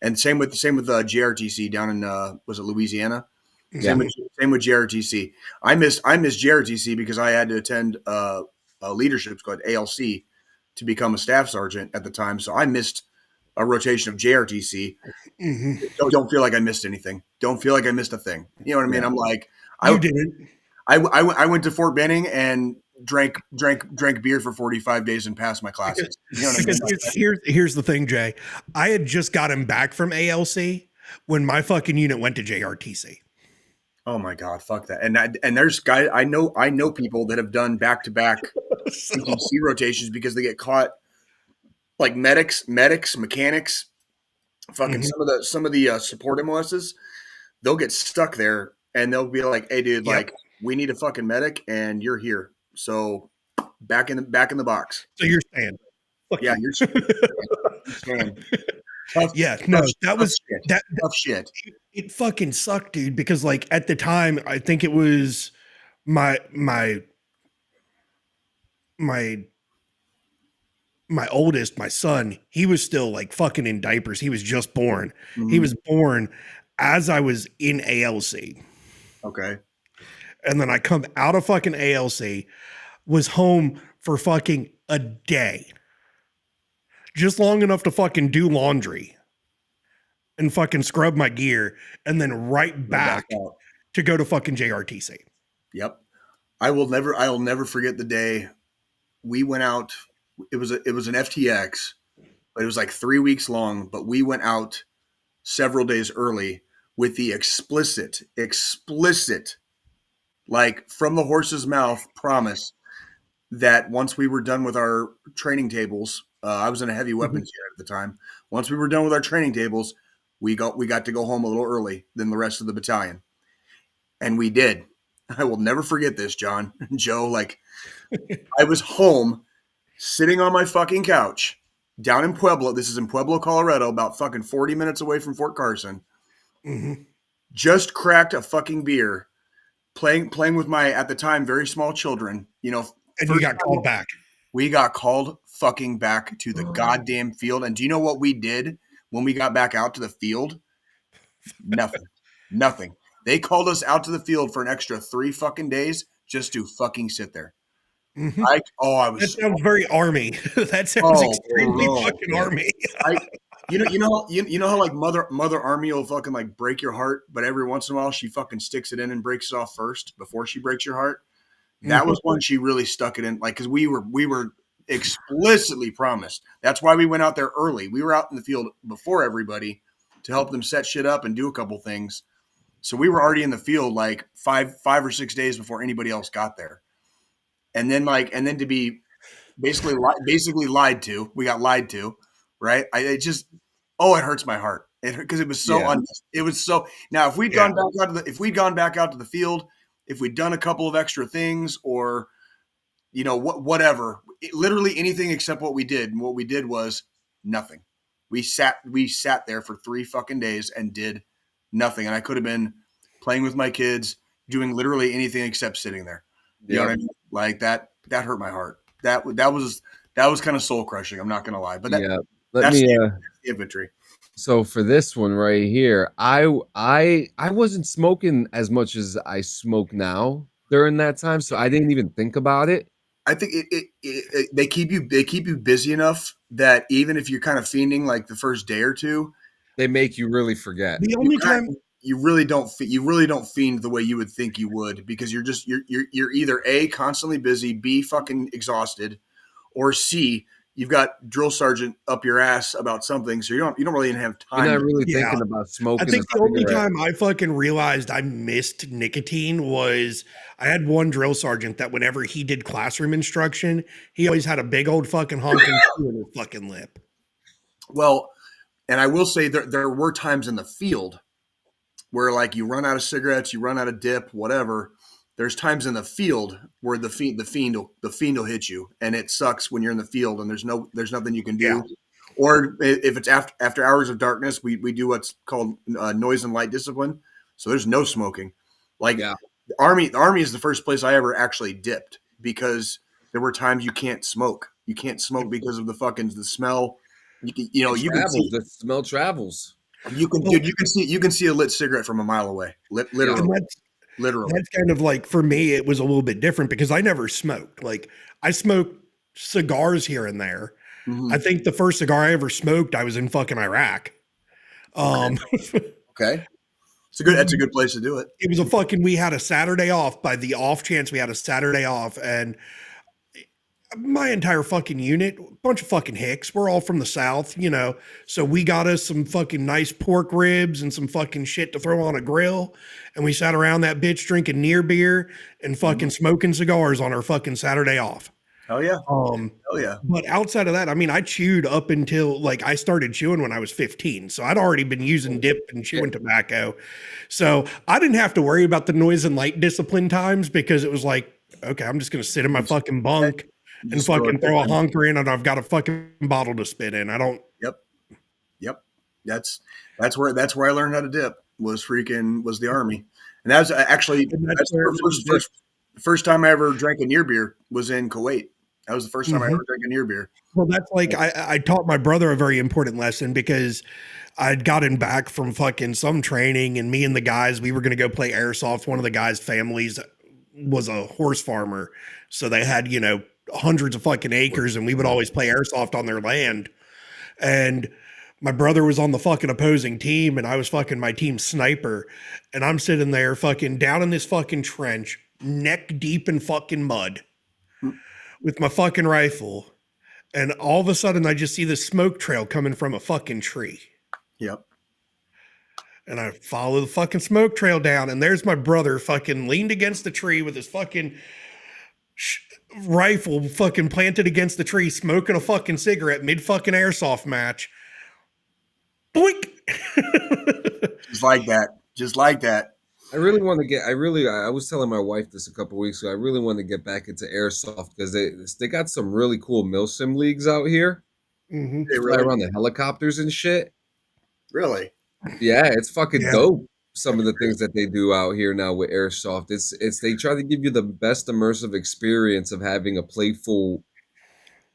And same with JRTC down in was it Louisiana? Yeah. Same with JRTC. I missed JRTC because I had to attend a leadership squad, ALC, to become a staff sergeant at the time. So I missed a rotation of JRTC. Mm-hmm. Don't feel like I missed anything. Don't feel like I missed a thing. You know what I mean? I'm like, You didn't. I went to Fort Benning and drank beer for 45 days and passed my classes. You know what I mean? Here's the thing, Jay. I had just gotten back from ALC when my fucking unit went to JRTC. Oh my God, fuck that. And there's guys I know people that have done back-to-back NTC rotations because they get caught, like medics, mechanics, fucking some of the support MOSs. They'll get stuck there and they'll be like, "Hey, dude, like we need a fucking medic, and you're here, so back in the box." So you're saying, yeah, you're saying. Tough shit. It fucking sucked, dude, because like at the time, I think it was my oldest, my son, he was still like fucking in diapers. He was just born. Mm-hmm. He was born as I was in ALC. Okay. And then I come out of fucking ALC, was home for fucking a day. just long enough to fucking do laundry and fucking scrub my gear and then right back out. to go to fucking JRTC. Yep. I'll never forget the day we went out. It was an FTX, but it was like 3 weeks long, but we went out several days early with the explicit, like from the horse's mouth promise that once we were done with our training tables, I was in a heavy weapons unit at the time. Once we were done with our training tables, we got to go home a little early than the rest of the battalion. And we did. I will never forget this, John. Joe, like I was home sitting on my fucking couch down in Pueblo. This is in Pueblo, Colorado, about fucking 40 minutes away from Fort Carson. Mm-hmm. Just cracked a fucking beer, playing with my, at the time, very small children, you know. And you got called back. We got called fucking back to the goddamn field. And do you know what we did when we got back out to the field? Nothing. They called us out to the field for an extra 3 fucking days just to fucking sit there. Mm-hmm. That sounds very Army. That sounds extremely fucking Army. You know how like Mother Army will fucking like break your heart, but every once in a while she fucking sticks it in and breaks it off first before she breaks your heart. That was when she really stuck it in, like, because we were explicitly promised. That's why we went out there early. We were out in the field before everybody to help them set shit up and do a couple things. So we were already in the field like five or 6 days before anybody else got there. And then to be basically lied to. We got lied to, right? It hurts my heart. Because it was so it was so. Now if we'd gone back out to the field, if we'd done a couple of extra things, or you know whatever, literally anything except what we did. And what we did was nothing. We sat there for 3 fucking days and did nothing. And I could have been playing with my kids, doing literally anything except sitting there. You know what I mean? Like that hurt my heart. That was kind of soul crushing. I'm not gonna lie, but that's the infantry. So for this one right here, I wasn't smoking as much as I smoke now during that time, so I didn't even think about it. I think they keep you busy enough that even if you're kind of fiending like the first day or two, they make you really forget. The only time you really don't fiend the way you would think you would, because you're either A, constantly busy, B, fucking exhausted, or C, you've got drill sergeant up your ass about something, so you don't really even have time. You're not really thinking about smoking. I think the only time I fucking realized I missed nicotine was I had one drill sergeant that whenever he did classroom instruction, he always had a big old fucking honking in his fucking lip. Well, and I will say there were times in the field where like you run out of cigarettes, you run out of dip, whatever. There's times in the field where the fiend will hit you, and it sucks when you're in the field and there's nothing you can do. Yeah. Or if it's after hours of darkness, we do what's called noise and light discipline. So there's no smoking. Like the Army is the first place I ever actually dipped, because there were times you can't smoke. You can't smoke because of the smell. The smell travels. You can see a lit cigarette from a mile away. Literally. That's kind of like, for me, it was a little bit different because I never smoked. Like, I smoked cigars here and there. Mm-hmm. I think the first cigar I ever smoked, I was in fucking Iraq. Okay. That's a good place to do it. It was we had a Saturday off, by the off chance we had a Saturday off, and my entire fucking unit, bunch of fucking hicks. We're all from the South, you know. So we got us some fucking nice pork ribs and some fucking shit to throw on a grill. And we sat around that bitch drinking near beer and fucking smoking cigars on our fucking Saturday off. Hell yeah. Hell yeah. But outside of that, I mean, I chewed up until like I started chewing when I was 15. So I'd already been using dip and chewing tobacco. So I didn't have to worry about the noise and light discipline times, because it was like, okay, I'm just going to sit in my fucking bunk and fucking throw a honker in, and I've got a fucking bottle to spit in. I don't. Yep. That's where I learned how to dip, was the Army. And that was actually the first time I ever drank a near beer was in Kuwait. That was the first time I ever drank a near beer. Well, that's like, I taught my brother a very important lesson, because I'd gotten back from fucking some training, and me and the guys, we were going to go play Airsoft. One of the guys' families was a horse farmer. So they had, hundreds of fucking acres, and we would always play Airsoft on their land. And my brother was on the fucking opposing team, and I was fucking my team's sniper. And I'm sitting there fucking down in this fucking trench, neck deep in fucking mud with my fucking rifle. And all of a sudden, I just see this smoke trail coming from a fucking tree. Yep. And I follow the fucking smoke trail down, and there's my brother fucking leaned against the tree with his fucking rifle fucking planted against the tree, smoking a fucking cigarette mid fucking airsoft match. Boink. Just like that. Just like that. I really want to get. I was telling my wife this a couple weeks ago. I really want to get back into airsoft because they got some really cool milsim leagues out here. Mm-hmm. They fly around the helicopters and shit. Really? Yeah, it's fucking dope. Some of the things that they do out here now with airsoft, it's they try to give you the best immersive experience of having a playful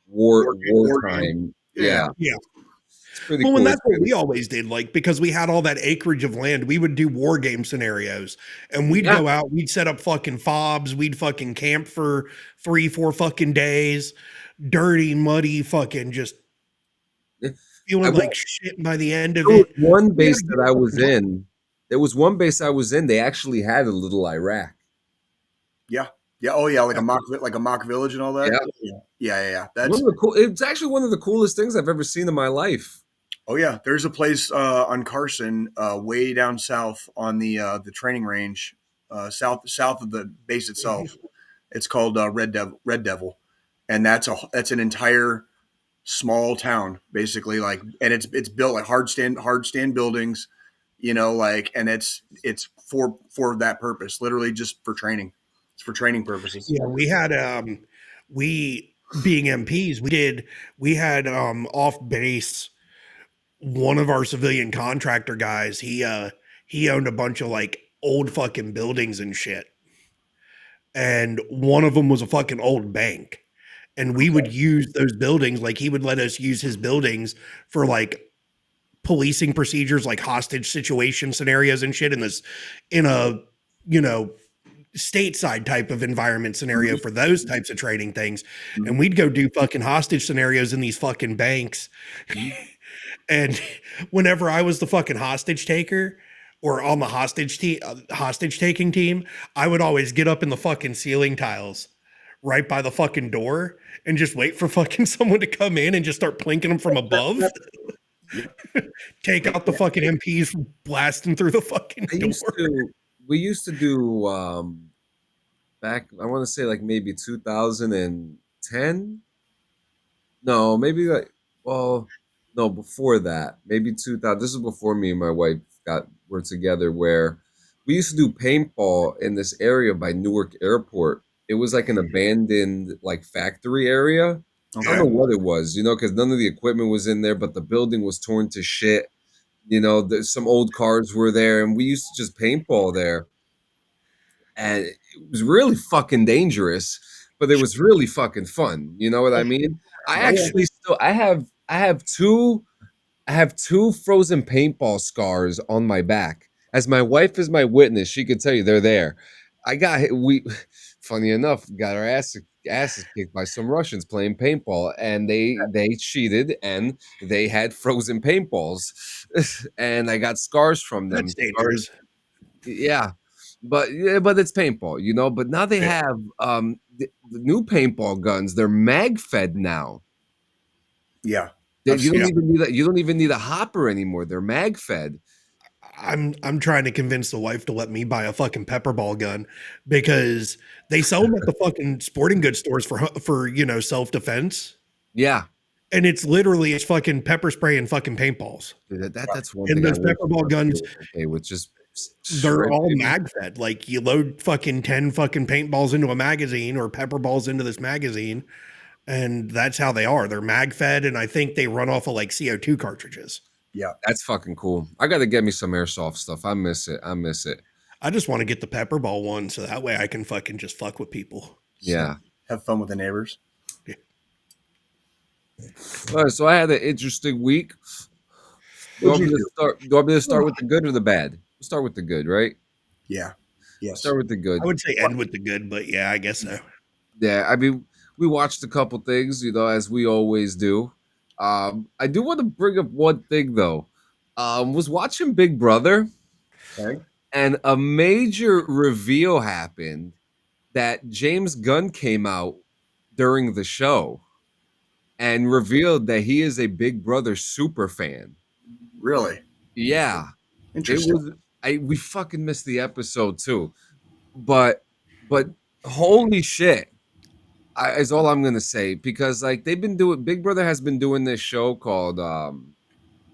wartime. Yeah. It's pretty well, cool. and that's what we always did, like, because we had all that acreage of land, we would do war game scenarios, and we'd go out, we'd set up fucking fobs, we'd fucking camp for 3-4 fucking days, dirty, muddy, fucking just feeling like shit by the end of it. One base that I was in, there was one base I was in, they actually had a little Iraq. Yeah. Yeah. Oh yeah. Like a mock village and all that. Yeah. That's it's actually one of the coolest things I've ever seen in my life. Oh yeah. There's a place on Carson, way down south on the training range, south of the base itself. It's called Red Devil. And that's an entire small town, basically, like, and it's built like hard stand buildings, you know, like, and it's for that purpose, literally just for training. It's for training purposes. Yeah, we had we being MPs, we had off base, one of our civilian contractor guys, he owned a bunch of like old fucking buildings and shit. And one of them was a fucking old bank. And we would use those buildings, like he would let us use his buildings for like policing procedures, like hostage situation scenarios and shit in a, you know, stateside type of environment scenario for those types of training things. And we'd go do fucking hostage scenarios in these fucking banks. And whenever I was the fucking hostage taker or on the hostage taking team, I would always get up in the fucking ceiling tiles right by the fucking door and just wait for fucking someone to come in and just start plinking them from above. Take out the fucking MPs blasting through the fucking door. We used to do back, I want to say like maybe 2010. No, maybe like, well, no, before that, maybe 2000. This is before me and my wife were together, where we used to do paintball in this area by Newark Airport. It was like an abandoned like factory area. Okay. I don't know what it was, you know, because none of the equipment was in there, but the building was torn to shit. You know, there's some old cars were there, and we used to just paintball there. And it was really fucking dangerous, but it was really fucking fun. You know what I mean? I have two frozen paintball scars on my back. As my wife is my witness, she could tell you they're there. Funny enough, got our asses kicked by some Russians playing paintball, and they cheated and they had frozen paintballs, and I got scars from them. That's dangerous. Yeah, but it's paintball, you know. But now they have the new paintball guns. They're mag fed now. Yeah, you don't even need a hopper anymore. They're mag fed. I'm trying to convince the wife to let me buy a fucking pepperball gun because they sell them at the fucking sporting goods stores for you know, self-defense. Yeah. And it's fucking pepper spray and fucking paintballs. That's one and thing. And those pepperball guns, with just they're all mag fed. Like you load fucking 10 fucking paintballs into a magazine or pepperballs into this magazine, and that's how they are. They're mag fed, and I think they run off of like CO2 cartridges. Yeah, that's fucking cool. I got to get me some airsoft stuff. I miss it. I just want to get the pepperball one so that way I can fucking just fuck with people. Yeah. Have fun with the neighbors. Yeah. All right, so I had an interesting week. Do you want me to start with the good or the bad? We'll start with the good, right? Yeah. Yes. Start with the good. I would say end with the good, but yeah, I guess so. Yeah, I mean, we watched a couple things, you know, as we always do. I do want to bring up one thing though. Was watching Big Brother, Okay. and a major reveal happened that James Gunn came out during the show and revealed that he is a Big Brother super fan. Really Yeah, it interesting. was. We fucking missed the episode too, but holy shit, is all I'm gonna say, because like they've been doing, Big Brother has been doing this show called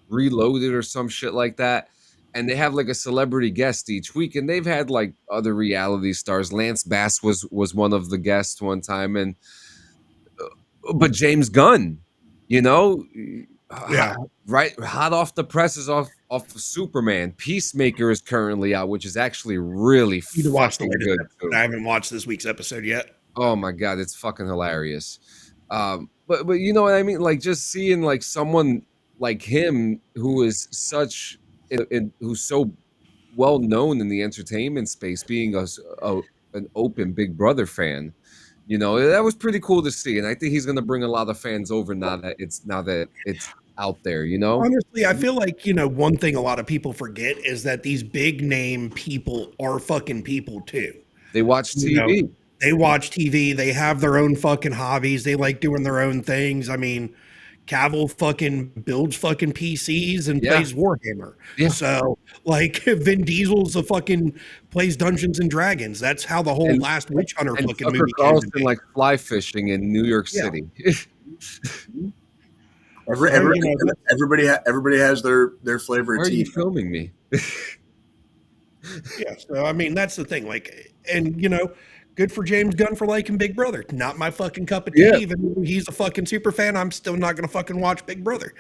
Reloaded or some shit like that. And they have like a celebrity guest each week, and they've had like other reality stars. Lance Bass was one of the guests one time, and but James Gunn, you know, Yeah. right, hot off the presses, off of Superman. Peacemaker is currently out, which is actually really Need to watch the fucking latest good episode. too. I haven't watched this week's episode yet. Oh my god, it's fucking hilarious. But you know what I mean? Like just seeing like someone like him who is such who's so well known in the entertainment space, being an open Big Brother fan. You know, that was pretty cool to see, and I think he's going to bring a lot of fans over now that it's out there. You know, Honestly, I feel like, one thing a lot of people forget is that these big name people are fucking people too. they watch You know, TV. they watch TV, they have their own fucking hobbies, they like doing their own things. I mean, Cavill fucking builds fucking PCs and Yeah, plays Warhammer. yeah, So, like, Vin Diesel's a fucking plays Dungeons and Dragons. That's how the whole and Last Witch Hunter and fucking Tucker movie came to Carlson be. like fly fishing in New York Yeah. City. Every, So, every, you know, everybody has their flavor Why of are you tea. filming me? yeah. So, I mean, that's the thing. Like, and, good for James Gunn for liking Big Brother. Not my fucking cup of tea. Yeah. Even though he's a fucking super fan, I'm still not going to fucking watch Big Brother.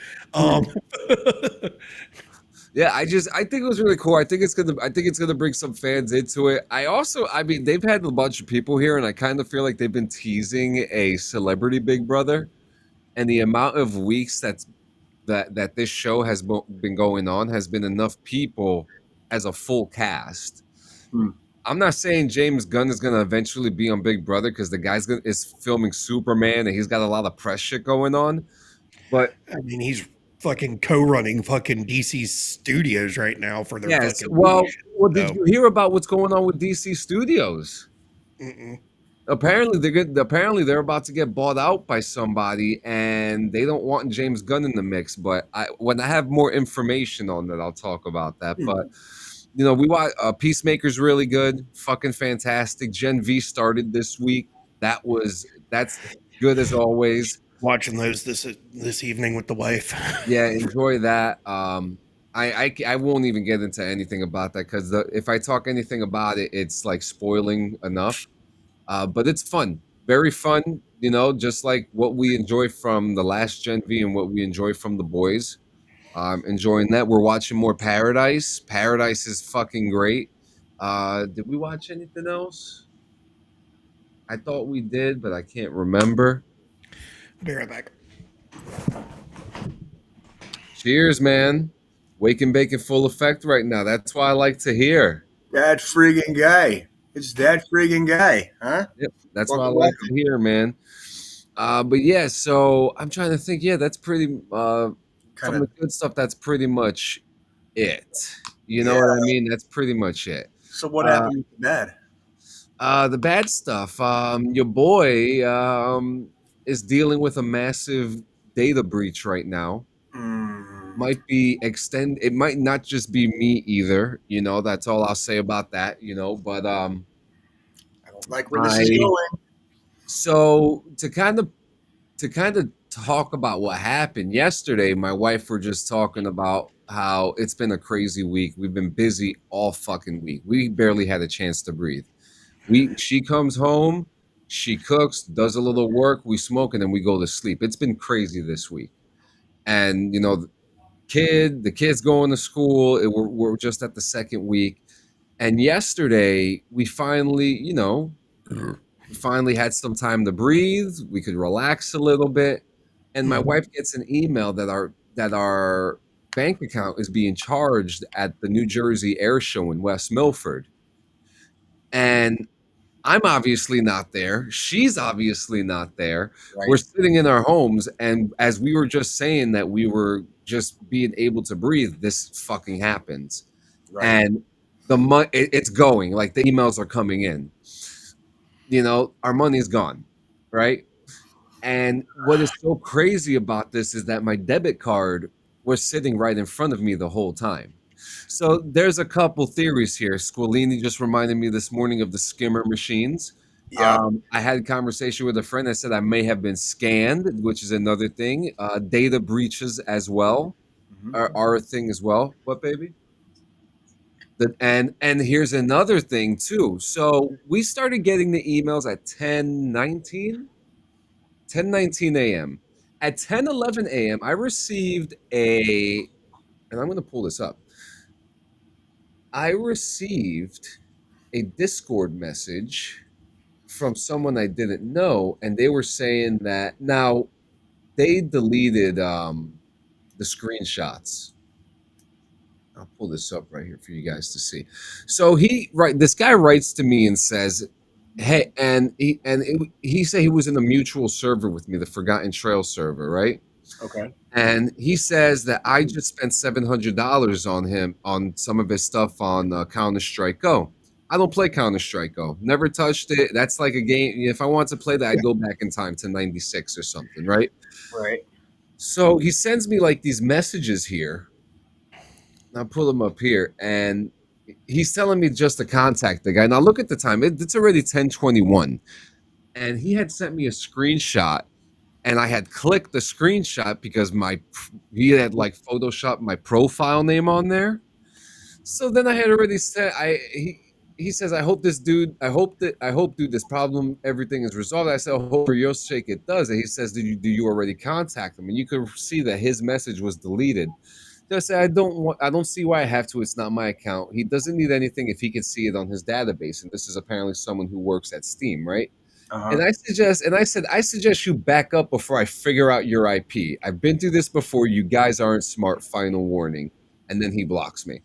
Yeah, I think it was really cool. I think it's gonna bring some fans into it. I mean, they've had a bunch of people here, and I kind of feel like they've been teasing a celebrity Big Brother, and the amount of weeks that this show has been going on has been enough people as a full cast. Hmm. I'm not saying James Gunn is gonna eventually be on Big Brother because the is filming Superman and he's got a lot of press shit going on, but I mean, he's fucking co-running fucking DC studios right now for their yes. fucking Well, movie. did you hear about what's going on with DC Studios? Mm-mm. Apparently, they're about to get bought out by somebody, and they don't want James Gunn in the mix. But when I have more information on that, I'll talk about that. But we watch Peacemaker's really good, fucking fantastic. Gen V started this week. That's good as always. Watching those this evening with the wife. Yeah, enjoy that. I won't even get into anything about that because if I talk anything about it, it's like spoiling enough. But it's fun, very fun. Just like what we enjoy from the last Gen V and what we enjoy from the boys. Enjoying that. We're watching more Paradise. Paradise is fucking great. Did we watch anything else? I thought we did, but I can't remember. Be right back. Cheers, man. Wake and bake in full effect right now. That's why I like to hear. That friggin' guy. It's that friggin' guy, huh? Yep, that's what I like to hear, man. But yeah, so I'm trying to think. Yeah, that's pretty. From the good stuff, that's pretty much it. You know what I mean? That's pretty much it. So what happened with the bad? The bad stuff. Your boy is dealing with a massive data breach right now. Might be it might not just be me either. That's all I'll say about that. But I don't like where this is going. So to kind of talk about what happened yesterday, my wife were just talking about how it's been a crazy week. We've been busy all fucking week. We barely had a chance to breathe. She comes home, she cooks, does a little work, we smoke, and then we go to sleep. It's been crazy this week. And the kids going to school. We're just at the second week. And yesterday we finally had some time to breathe. We could relax a little bit. And my wife gets an email that our bank account is being charged at the New Jersey Air Show in West Milford. And I'm obviously not there. She's obviously not there. Right. We're sitting in our homes, and as we were just saying that we were just being able to breathe, this fucking happens. Right. And it's going, like the emails are coming in. Our money's gone, right? And what is so crazy about this is that my debit card was sitting right in front of me the whole time. So there's a couple theories here. Squilini just reminded me this morning of the skimmer machines. Yeah. I had a conversation with a friend that said I may have been scanned, which is another thing. Data breaches as well are a thing as well. What, baby? And here's another thing too. So we started getting the emails at 10:19 a.m. At 10:11 a.m., I received and I'm going to pull this up. I received a Discord message from someone I didn't know, and they were saying that now they deleted the screenshots. I'll pull this up right here for you guys to see. So this guy writes to me and says, "Hey," and he said he was in a mutual server with me, the Forgotten Trail server, right? Okay. And he says that I just spent $700 on him on some of his stuff on Counter-Strike Go. I don't play Counter-Strike Go. Never touched it. That's like a game. If I want to play that, I'd go back in time to 96 or something, right? Right. So he sends me like these messages here. I'll pull them up here, and he's telling me just to contact the guy. Now look at the time; it's already 10:21, and he had sent me a screenshot, and I had clicked the screenshot because he had like photoshopped my profile name on there. So then I had already said he says, I hope dude, this problem, everything is resolved. I said, I hope for your sake it does. And he says, do you already contact him? And you could see that his message was deleted. So I said, I don't see why I have to. It's not my account. He doesn't need anything if he can see it on his database. And this is apparently someone who works at Steam, right? And I suggest you back up before I figure out your IP. I've been through this before. You guys aren't smart. Final warning. And then he blocks me.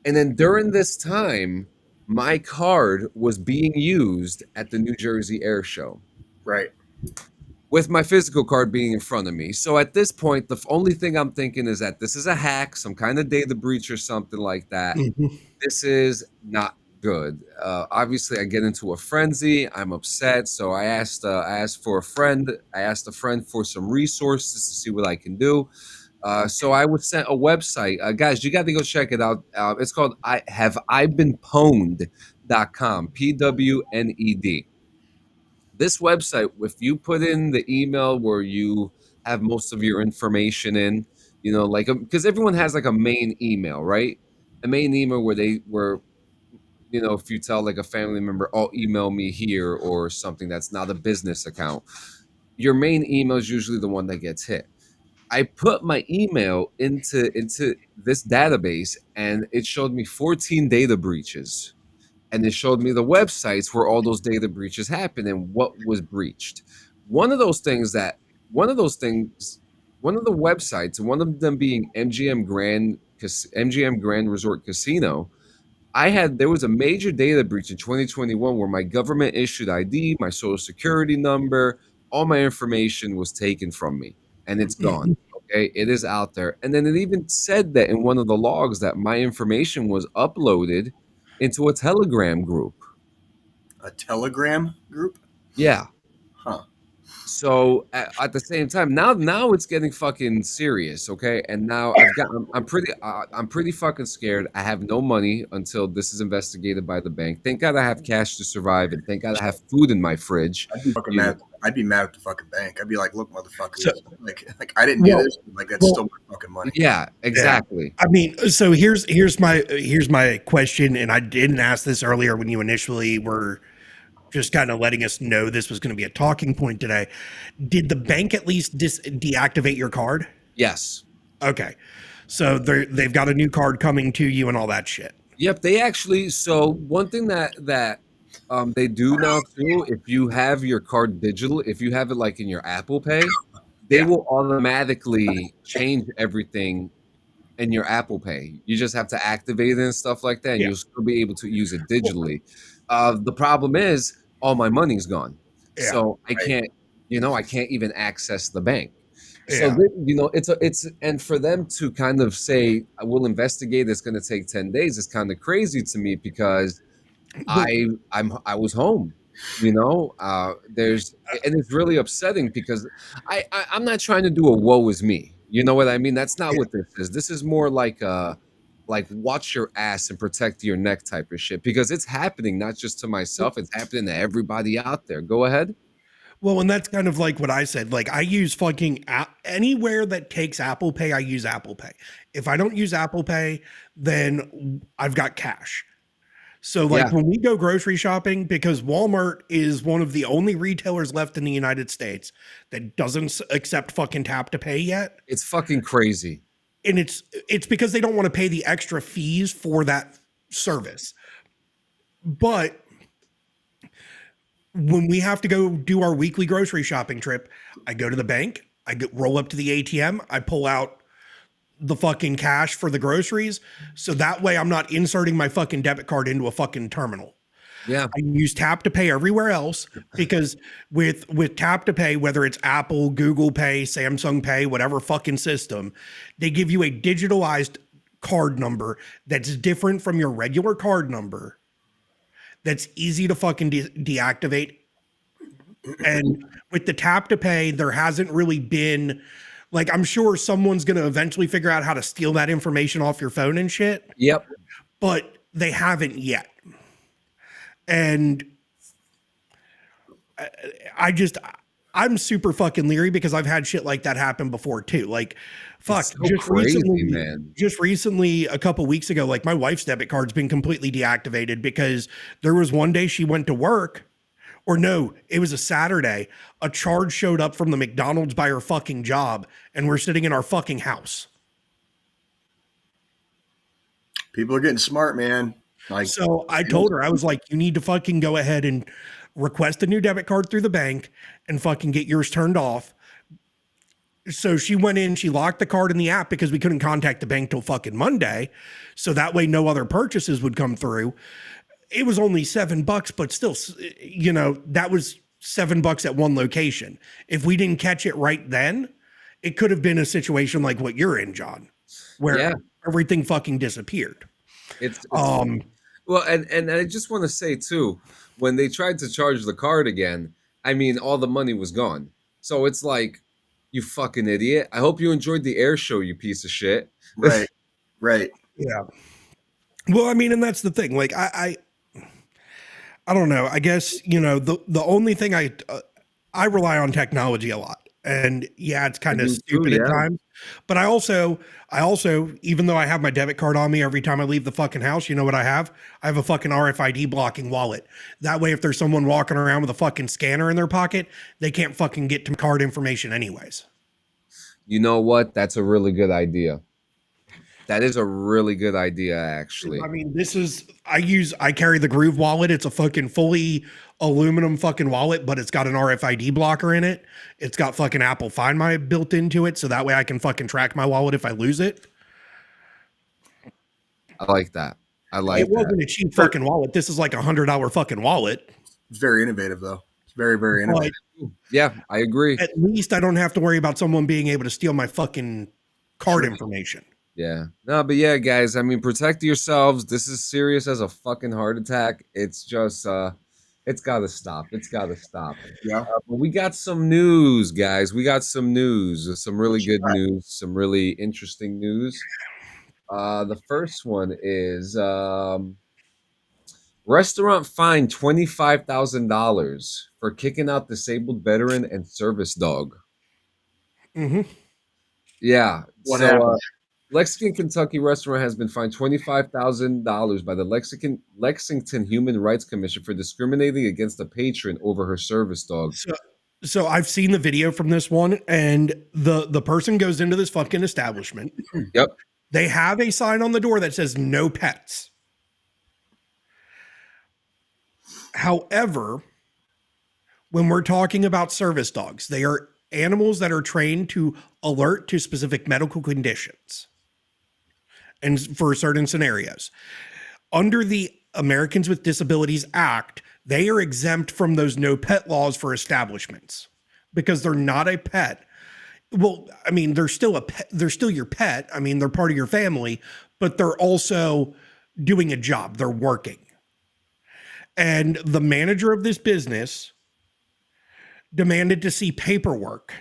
And then during this time, my card was being used at the New Jersey Air Show. Right. With my physical card being in front of me. So at this point, the only thing I'm thinking is that this is a hack, some kind of data breach or something like that. Mm-hmm. This is not good. Obviously, I get into a frenzy. I'm upset. So I asked for a friend. I asked a friend for some resources to see what I can do. So I was sent a website. Guys, you got to go check it out. It's called havebeenpwned.com. PWNED. This website, if you put in the email where you have most of your information in, like, because everyone has like a main email, right? A main email where if you tell like a family member, oh, email me here or something that's not a business account, your main email is usually the one that gets hit. I put my email into this database, and it showed me 14 data breaches. And it showed me the websites where all those data breaches happened and what was breached. One of the websites, one of them being MGM Grand Resort Casino, there was a major data breach in 2021 where my government issued ID, my social security number, all my information was taken from me, and it's gone. Okay, it is out there. And then it even said that in one of the logs that my information was uploaded into a Telegram group. A Telegram group? Yeah. Huh. So at the same time, now it's getting fucking serious, okay? And now I'm pretty fucking scared. I have no money until this is investigated by the bank. Thank God I have cash to survive, and thank God I have food in my fridge. I'd be fucking mad. I'd be mad at the fucking bank. I'd be like, look, motherfuckers, like I didn't do this. Like that's still my fucking money. Yeah, exactly. Yeah. I mean, so here's my question, and I didn't ask this earlier when you initially were just kind of letting us know this was going to be a talking point today. Did the bank at least deactivate your card? Yes. Okay. So they've got a new card coming to you and all that shit. Yep. They actually, so one thing that they do now too, if you have your card digital, if you have it like in your Apple Pay, they will automatically change everything in your Apple Pay. You just have to activate it and stuff like that, and you'll still be able to use it digitally. The problem is all my money's gone. Yeah, So I can't, I can't even access the bank. So, yeah. it's and for them to kind of say, I will investigate, it's going to take 10 days is kind of crazy to me because But I was home, there's and it's really upsetting because I'm not trying to do a woe is me. You know what I mean? That's not what this is. This is more like watch your ass and protect your neck type of shit because it's happening not just to myself, it's happening to everybody out there. Go ahead. well, and that's kind of like what I said. Like I use fucking anywhere that takes Apple Pay, I use Apple Pay. If I don't use Apple Pay, then I've got cash. So like Yeah, when we go grocery shopping, because Walmart is one of the only retailers left in the United States that doesn't accept fucking tap to pay yet. it's fucking crazy. And it's because they don't want to pay the extra fees for that service. But when we have to go do our weekly grocery shopping trip, I go to the bank, roll up to the ATM, I pull out the fucking cash for the groceries. So that way I'm not inserting my fucking debit card into a fucking terminal. Yeah. I use tap to pay everywhere else because with tap to pay, whether it's Apple, Google Pay, Samsung Pay, whatever fucking system, they give you a digitalized card number that's different from your regular card number. That's easy to fucking deactivate. And with the tap to pay, there hasn't really been like, I'm sure someone's going to eventually figure out how to steal that information off your phone and shit, Yep. but they haven't yet. And I'm super fucking leery because I've had shit like that happen before too. Like, fuck, It's so crazy, man. Just recently, a couple weeks ago, like my wife's debit card's been completely deactivated because there was one day she went to work, or no, it was a Saturday. A charge showed up from the McDonald's by her fucking job, and we're sitting in our fucking house. People are getting smart, man. Like, So I told her, I was like, you need to fucking go ahead and request a new debit card through the bank and fucking get yours turned off. So she went in, she locked the card in the app because we couldn't contact the bank till fucking Monday. So that way no other purchases would come through. It was only $7, but still, that was $7 at one location. If we didn't catch it right then, it could have been a situation like what you're in, John, where everything fucking disappeared. It's well, and I just want to say too, when they tried to charge the card again, I mean, all the money was gone. So it's like, you fucking idiot. I hope you enjoyed the air show, you piece of shit. right. Yeah. Well, I mean, and that's the thing. Like, I don't know. I guess, the only thing I rely on technology a lot. And yeah, it's kind of stupid at times. But I also, even though I have my debit card on me every time I leave the fucking house, you know what I have? I have a fucking RFID blocking wallet. That way, if there's someone walking around with a fucking scanner in their pocket, they can't fucking get to card information anyways. You know what? That's a really good idea. That is a really good idea, actually. I mean, I carry the Groove wallet. It's a fucking fully aluminum fucking wallet, but it's got an RFID blocker in it. It's got fucking Apple Find My built into it. So that way I can fucking track my wallet if I lose it. I like that. It wasn't a cheap fucking wallet. This is like $100 fucking wallet. It's very innovative though. It's very, very innovative. Yeah, I agree. At least I don't have to worry about someone being able to steal my fucking card information. Yeah. No, but yeah, guys, I mean, protect yourselves. This is serious as a fucking heart attack. It's just, it's got to stop. It's got to stop. Yeah. But we got some news, guys. We got some news, some really good news, some really interesting news. The first one is restaurant fined $25,000 for kicking out disabled veteran and service dog. Mm-hmm. Yeah. What happened? Lexington, Kentucky restaurant has been fined $25,000 by the Lexington Human Rights Commission for discriminating against a patron over her service dog. So I've seen the video from this one, and the person goes into this fucking establishment. Yep. They have a sign on the door that says no pets. However, when we're talking about service dogs, they are animals that are trained to alert to specific medical conditions and for certain scenarios. Under the Americans with Disabilities Act, they are exempt from those no pet laws for establishments because they're not a pet. Well, I mean, they're still a pet, they're still your pet. I mean, they're part of your family, but they're also doing a job. They're working. And the manager of this business demanded to see paperwork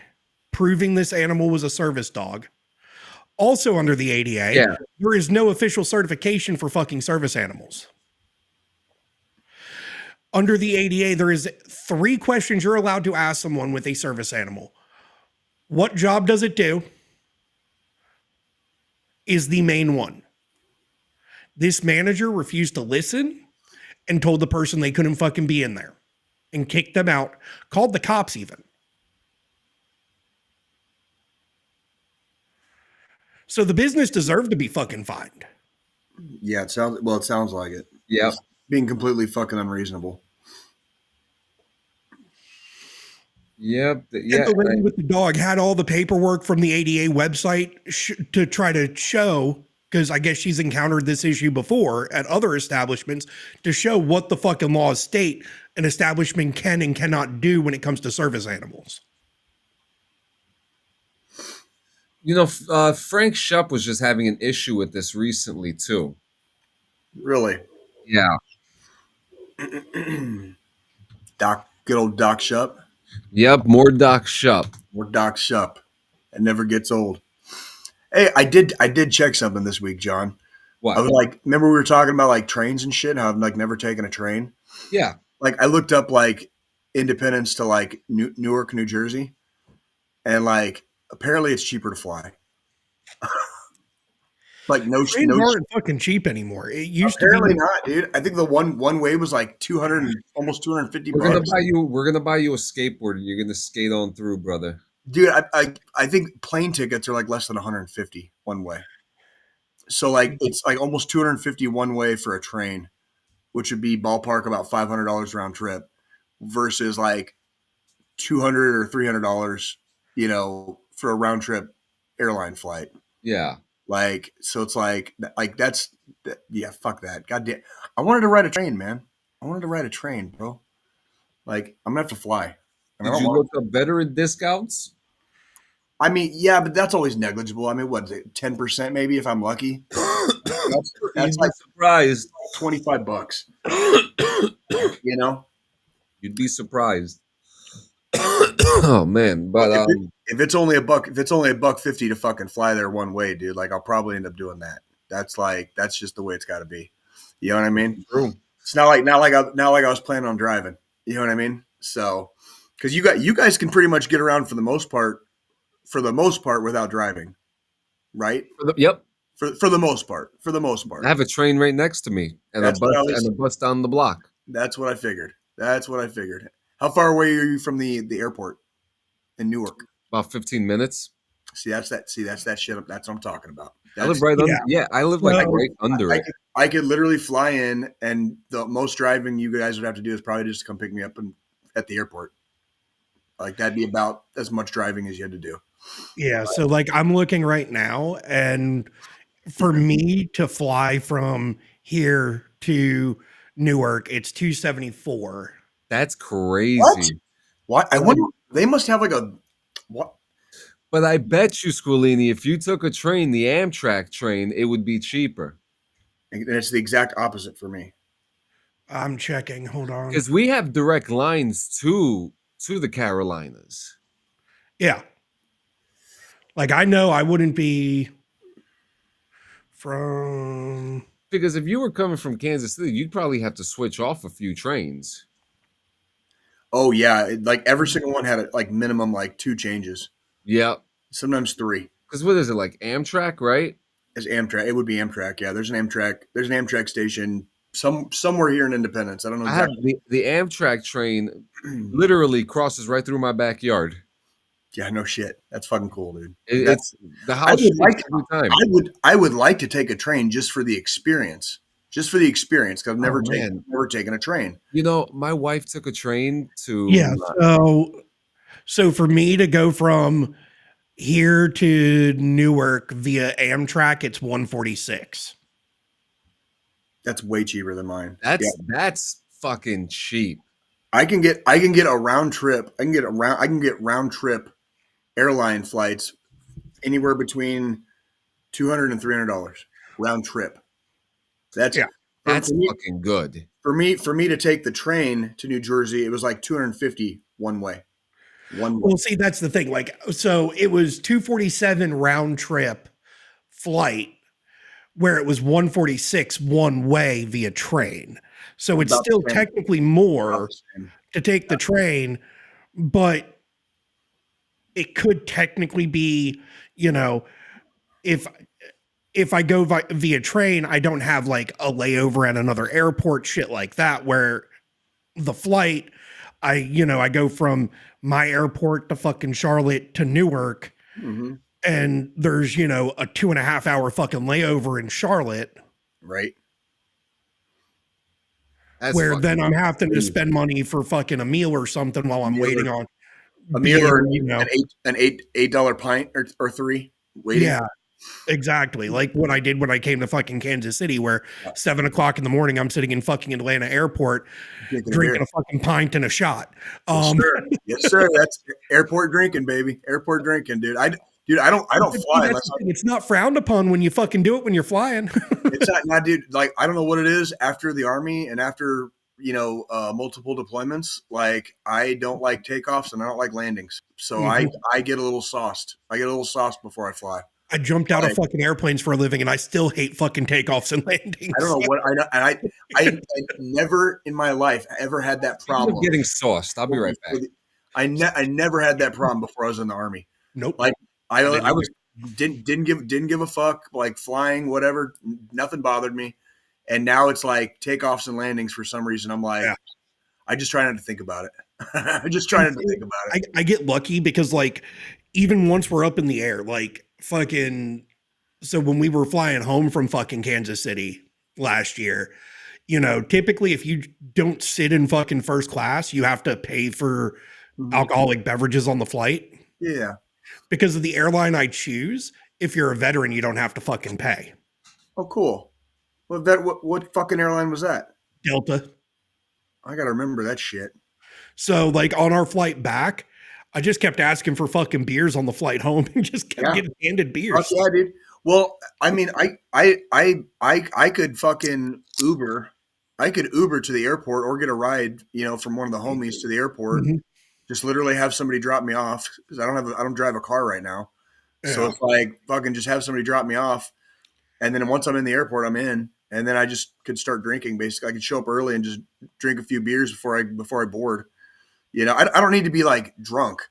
proving this animal was a service dog. Also under the ADA, there is no official certification for fucking service animals. Under the ADA, there is 3 questions you're allowed to ask someone with a service animal. What job does it do? Is the main one. This manager refused to listen and told the person they couldn't fucking be in there and kicked them out, called the cops even. So the business deserved to be fucking fined. Yeah, it sounds like it. Yeah. Being completely fucking unreasonable. Yep. And the lady with the dog had all the paperwork from the ADA website to try to show, because I guess she's encountered this issue before at other establishments, to show what the fucking laws state an establishment can and cannot do when it comes to service animals. You know, Frank Shupp was just having an issue with this recently too. Really? Yeah. Good old Doc Shupp. Yep, more Doc Shupp. More Doc Shupp. It never gets old. Hey, I did check something this week, John. What? I was like, remember we were talking about like trains and shit, how I've like never taken a train? Yeah. Like I looked up like Independence to like Newark, New Jersey, and like apparently it's cheaper to fly. Like Trains aren't fucking cheap anymore. It used apparently to be not, dude. I think the one way was like 200, almost 250 We're bucks. We're gonna buy you a skateboard and you're gonna skate on through, brother. Dude, I think plane tickets are like less than 150 one way. So like it's like almost 250 one way for a train, which would be ballpark about $500 round trip, versus like $200 or $300, you know, for a round trip airline flight. Yeah. Like, so it's like that's, yeah, fuck that. God damn. I wanted to ride a train, man. I wanted to ride a train, bro. Like, I'm gonna have to fly. Did you look up veteran discounts? I mean, yeah, but that's always negligible. I mean, what is it, 10% maybe if I'm lucky? That's like surprised. $25. You know? You'd be surprised. Oh man, but if it's only $1.50 to fucking fly there one way, dude, like I'll probably end up doing that. That's just the way it's got to be. You know what I mean? True. It's not like I was planning on driving. You know what I mean? So, because you guys can pretty much get around for the most part without driving, right? Yep. For the most part. I have a train right next to me and a bus down the block. That's what I figured. How far away are you from the airport in Newark? About 15 minutes. See, that's that shit. That's what I'm talking about. I live right under. Yeah, I live like right under it. I could literally fly in, and the most driving you guys would have to do is probably just come pick me up at the airport. Like that'd be about as much driving as you had to do. Yeah. So like I'm looking right now, and for me to fly from here to Newark, it's $274. That's crazy. What? I wonder. They must have like a what? But I bet you, Squilini, if you took a train, the Amtrak train, it would be cheaper. And it's the exact opposite for me. I'm checking. Hold on. Because we have direct lines to the Carolinas. Yeah. Like I know I wouldn't be from. Because if you were coming from Kansas City, you'd probably have to switch off a few trains. Oh yeah, like every single one had like minimum like 2 changes. Yeah. Sometimes 3. Because what is it, like Amtrak, right? It's Amtrak. It would be Amtrak. Yeah, there's an Amtrak station somewhere here in Independence. I don't know exactly. The Amtrak train literally crosses right through my backyard. Yeah, no shit. That's fucking cool, dude. It's the house every time. I would like to take a train just for the experience. Just for the experience, because I've never taken a train. You know, my wife took a train to. Yeah. So for me to go from here to Newark via Amtrak, it's $146. That's way cheaper than mine. That's fucking cheap. I can get a round trip. I can get round trip airline flights anywhere between $200 and $300 round trip. That's fucking good. For me to take the train to New Jersey, it was like $250 one way. Well, see, that's the thing. Like, so it was $247 round trip flight, where it was $146 one way via train. So it's still technically more to take the train, but it could technically be, you know, if I go via train, I don't have like a layover at another airport, shit like that, where the flight, I go from my airport to fucking Charlotte to Newark, and there's, a 2.5 hour fucking layover in Charlotte. Right. That's where then I'm having to spend money for fucking a meal or something while I'm waiting on a meal or an $8 pint or three waiting. Yeah, exactly. Like what I did when I came to fucking Kansas City, where 7 o'clock in the morning, I'm sitting in fucking Atlanta airport, drinking a fucking pint and a shot. Yes, sir. That's airport drinking, baby. Airport drinking, dude. I don't fly. It's not frowned upon when you fucking do it when you're flying. It's not, dude. Like, I don't know what it is after the Army and after, multiple deployments. Like, I don't like takeoffs and I don't like landings. So I get a little sauced. I get a little sauced before I fly. I jumped out of fucking airplanes for a living, and I still hate fucking takeoffs and landings. I don't know what I never in my life ever had that problem. I'm getting sauced. I'll be right back. I never had that problem before I was in the Army. Nope. Like I didn't give a fuck, like flying, whatever. Nothing bothered me. And now it's like takeoffs and landings for some reason. I'm like, I just try not to think about it. I just try not to think about it. I get lucky because, like, even once we're up in the air, like fucking, so when we were flying home from fucking Kansas City last year, typically if you don't sit in fucking first class, you have to pay for alcoholic beverages on the flight. Yeah. Because of the airline I choose, if you're a veteran, you don't have to fucking pay. Oh, cool. What fucking airline was that? Delta. I got to remember that shit. So, like, on our flight back, I just kept asking for fucking beers on the flight home and just kept getting handed beers. Oh, yeah, dude. Well, I mean, I could fucking Uber. I could Uber to the airport or get a ride, from one of the homies to the airport. Just literally have somebody drop me off because I don't drive a car right now. Yeah. So it's like fucking just have somebody drop me off. And then once I'm in the airport, I'm in. And then I just could start drinking. Basically, I could show up early and just drink a few beers before I board. I don't need to be like drunk,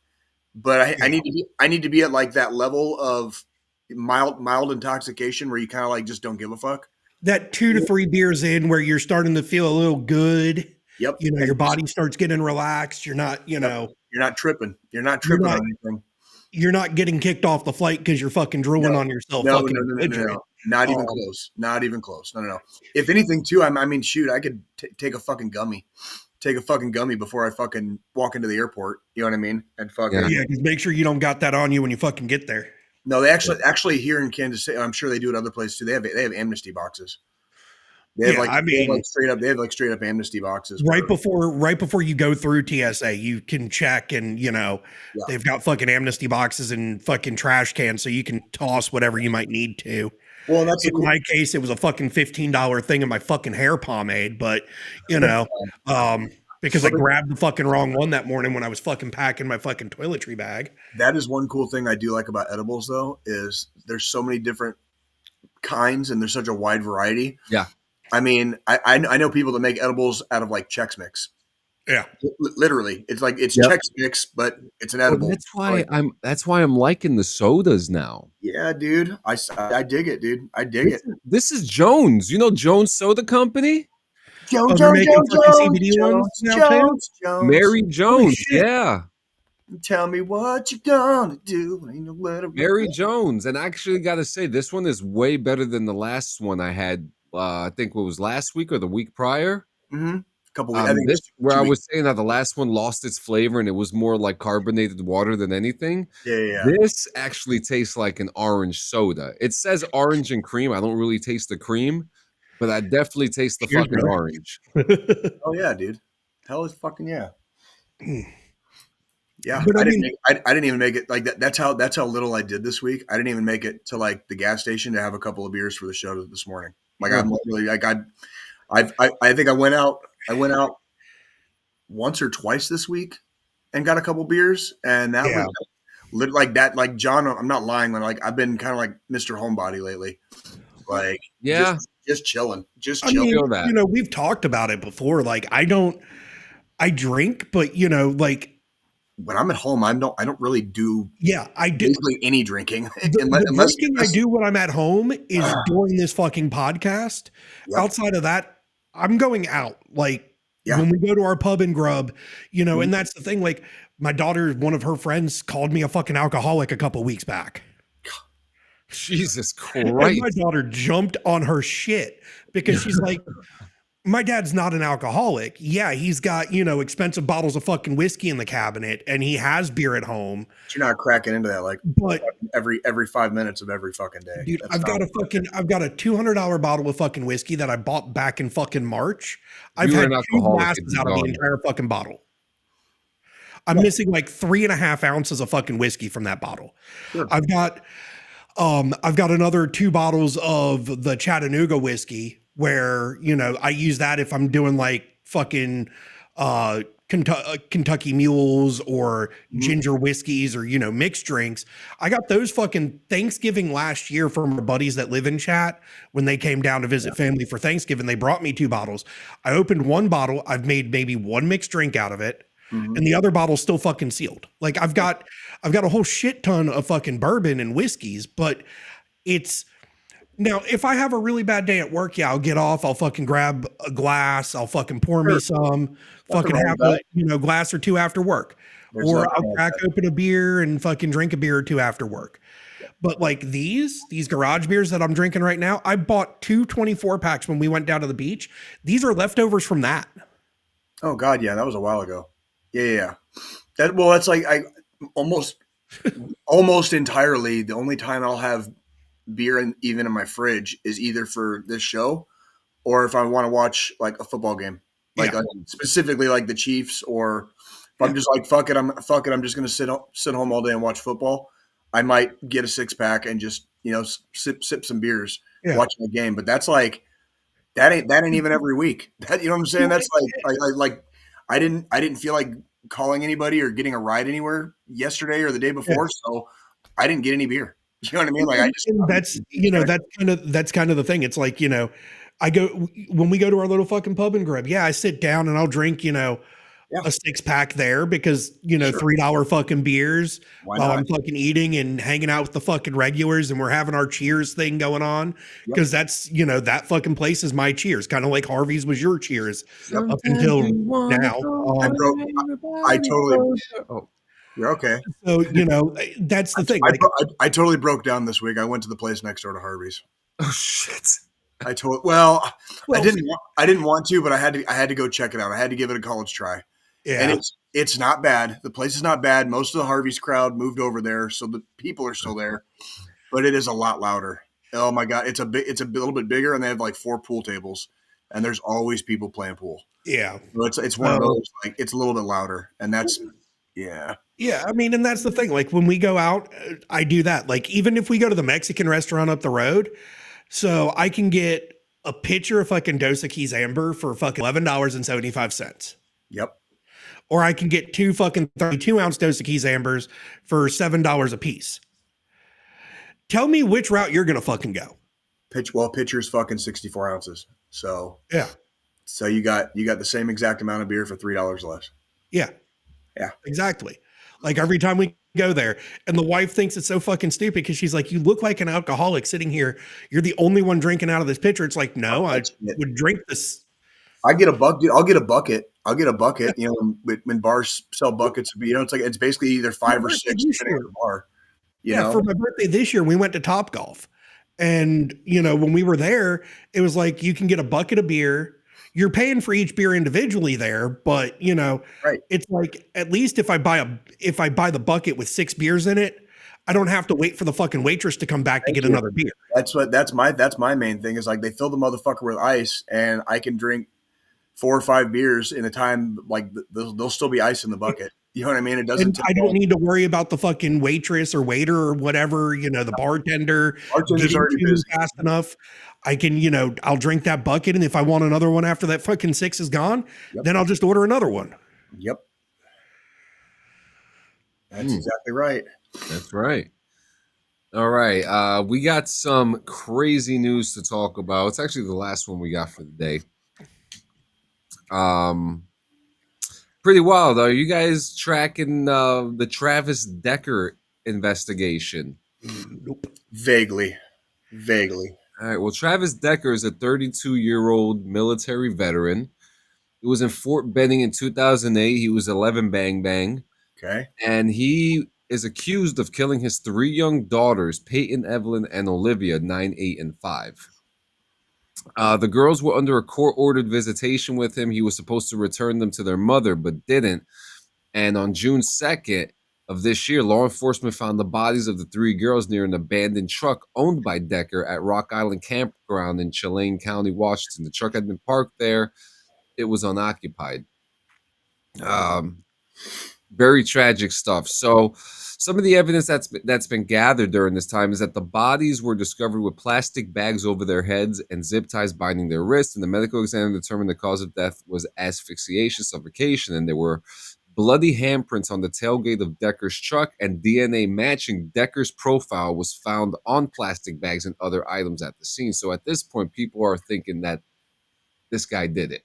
but I need to be at like that level of mild intoxication where you kind of like just don't give a fuck. That 2 to 3 beers in where you're starting to feel a little good. Yep. Your body starts getting relaxed. You're not, you're not tripping. You're not tripping on anything. You're not getting kicked off the flight because you're fucking drooling on yourself. No. Not even close. Not even close. No. If anything, too, I mean, shoot, I could take a fucking gummy. Take a fucking gummy before I fucking walk into the airport. You know what I mean? And fucking just make sure you don't got that on you when you fucking get there. No, they actually here in Kansas City, I'm sure they do it other places too. They have amnesty boxes. They have straight up amnesty boxes. Right before you go through TSA, you can check and they've got fucking amnesty boxes and fucking trash cans so you can toss whatever you might need to. Well, that's in my case, it was a fucking $15 thing in my fucking hair pomade, but because I grabbed the fucking wrong one that morning when I was fucking packing my fucking toiletry bag. That is one cool thing I do like about edibles, though, is there's so many different kinds and there's such a wide variety. Yeah. I mean, I know people that make edibles out of like Chex Mix. Yeah, literally, it's like it's Chex Mix, but it's an edible. Well, that's why I'm liking the sodas now. Yeah, dude, I dig it, dude. I dig it. This is Jones. Jones Soda Company. Jones. Mary Jones. Yeah. Tell me what you gonna do. Mary Jones, and I actually got to say, this one is way better than the last one I had. I think what was last week or the week prior. Mm-hmm. I was saying that the last one lost its flavor and it was more like carbonated water than anything. Yeah. This actually tastes like an orange soda. It says orange and cream. I don't really taste the cream, but I definitely taste the Cheers, fucking brother. orange. Oh yeah, dude. Hell is fucking yeah. Yeah, But I I didn't. mean- I didn't even make it like that. That's how little I did this week. I didn't even make it to like the gas station to have a couple of beers for the show this morning. Like I'm literally like I think I went out. I went out once or twice this week and got a couple beers, and that Yeah. was like that. Like John, I'm not lying. Like I've been kind of like Mr. Homebody lately. Like Yeah. just chilling, just I chilling. mean, feel that. you know, we've talked about it before. Like, I drink, but you know, like, When I'm at home, I don't really do yeah, I do. basically any drinking. The drinking I do when I'm at home is during this fucking podcast. Yep. Outside of that, I'm going out. Like Yeah. when we go to our pub and grub, you know, and that's the thing. Like my daughter, one of her friends called me a fucking alcoholic a couple weeks back. Jesus And Christ. my daughter jumped on her shit because she's like, my dad's not an alcoholic. Yeah, he's got, you know, expensive bottles of fucking whiskey in the cabinet and he has beer at home. But you're not cracking into that like But every 5 minutes of every fucking day. dude, That's I've got a $200 bottle of fucking whiskey that I bought back in fucking March. I've You were had an 2 alcoholic glasses if you out of the gone. entire fucking bottle. I'm missing like 3.5 ounces of fucking whiskey from that bottle. Sure. I've got another 2 bottles of the Chattanooga whiskey where, you know, I use that if I'm doing like fucking Kentucky mules or ginger whiskeys or, you know, mixed drinks. I got those fucking Thanksgiving last year from our buddies that live in chat. When they came down to visit family for Thanksgiving, they brought me 2 bottles. I opened 1 bottle. I've made maybe 1 mixed drink out of it. And the other bottle's still fucking sealed. Like I've got a whole shit ton of fucking bourbon and whiskeys, but it's now if I have a really bad day at work, yeah, I'll get off. I'll fucking grab a glass. I'll fucking pour me some, fucking wrong have with that. a, you know, glass or 2 after work. There's Or nothing I'll wrong with crack that. open a beer and fucking drink a beer or 2 after work. But like these garage beers that I'm drinking right now, I bought 2 24 packs when we went down to the beach. These are leftovers from that. Oh God, yeah, that was a while ago. Yeah. That's like I almost entirely the only time I'll have beer even in my fridge is either for this show or if I want to watch like a football game, like specifically like the Chiefs, or if I'm just like fuck it, I'm just gonna sit home all day and watch football. I might get a 6-pack and just, you know, sip some beers watching a game. But that's like that ain't even every week. That, you know what I'm saying? That's like I didn't feel like calling anybody or getting a ride anywhere yesterday or the day before, so I didn't get any beer. You know what I mean? Like that's kind of the thing. It's like, you know, when we go to our little fucking pub and grub, I sit down and I'll drink, you know, a 6-pack there because, you know, $3 fucking beers while I'm fucking eating and hanging out with the fucking regulars and we're having our Cheers thing going on. Because that's, you know, that fucking place is my Cheers. Kind of like Harvey's was your Cheers up until now. I totally. You're okay. So, you know, that's the thing. I totally broke down this week. I went to the place next door to Harvey's. Oh shit. I didn't want to, but I had to go check it out. I had to give it a college try. Yeah. And it's not bad. The place is not bad. Most of the Harvey's crowd moved over there, so the people are still there, but it is a lot louder. Oh my God. It's a little bit bigger, and they have like 4 pool tables, and there's always people playing pool. Yeah. So it's one of those, like, it's a little bit louder, and that's, yeah. Yeah, I mean, and that's the thing. Like when we go out, I do that. Like even if we go to the Mexican restaurant up the road, so I can get a pitcher of fucking Dos Equis Amber for fucking $11.75. Yep. Or I can get 2 fucking 32-ounce Dos Equis Ambers for $7 a piece. Tell me which route you're gonna fucking go. Pitcher's fucking 64 ounces. So yeah. So you got the same exact amount of beer for $3 less. Yeah. Yeah. Exactly. Like every time we go there, and the wife thinks it's so fucking stupid because she's like, you look like an alcoholic sitting here. You're the only one drinking out of this pitcher. It's like, no, I would drink this. I get a bucket. I'll get a bucket. You know, when bars sell buckets, you know, it's basically either 5 or 6 depending on the bar. You know? For my birthday this year, we went to Topgolf, and you know, when we were there, it was like you can get a bucket of beer. You're paying for each beer individually there, but you know, it's like at least if I buy the bucket with 6 beers in it, I don't have to wait for the fucking waitress to come back to get another beer. That's my main thing is like they fill the motherfucker with ice and I can drink 4 or 5 beers in a time. Like there'll still be ice in the bucket. You know what I mean? It doesn't. I don't need to worry about the fucking waitress or waiter or whatever, the bartender Bartender's getting already to me busy. fast enough. I can, I'll drink that bucket. And if I want another one after that fucking 6 is gone, then I'll just order another one. Yep. That's exactly right. That's right. All right. We got some crazy news to talk about. It's actually the last one we got for the day. Pretty wild. Are you guys tracking the Travis Decker investigation? Nope. Vaguely. All right. Well, Travis Decker is a 32-year-old military veteran. He was in Fort Benning in 2008. He was 11 bang bang. Okay. And he is accused of killing his 3 young daughters, Peyton, Evelyn, and Olivia, 9, 8, and 5. The girls were under a court-ordered visitation with him. He was supposed to return them to their mother, but didn't. And on June 2nd of this year, law enforcement found the bodies of the 3 girls near an abandoned truck owned by Decker at Rock Island Campground in Chelan County, Washington. The truck had been parked there. It was unoccupied. Very tragic stuff. So some of the evidence that's been gathered during this time is that the bodies were discovered with plastic bags over their heads and zip ties binding their wrists, and the medical examiner determined the cause of death was asphyxiation, suffocation, and there were bloody handprints on the tailgate of Decker's truck, and DNA matching Decker's profile was found on plastic bags and other items at the scene. So at this point, people are thinking that this guy did it.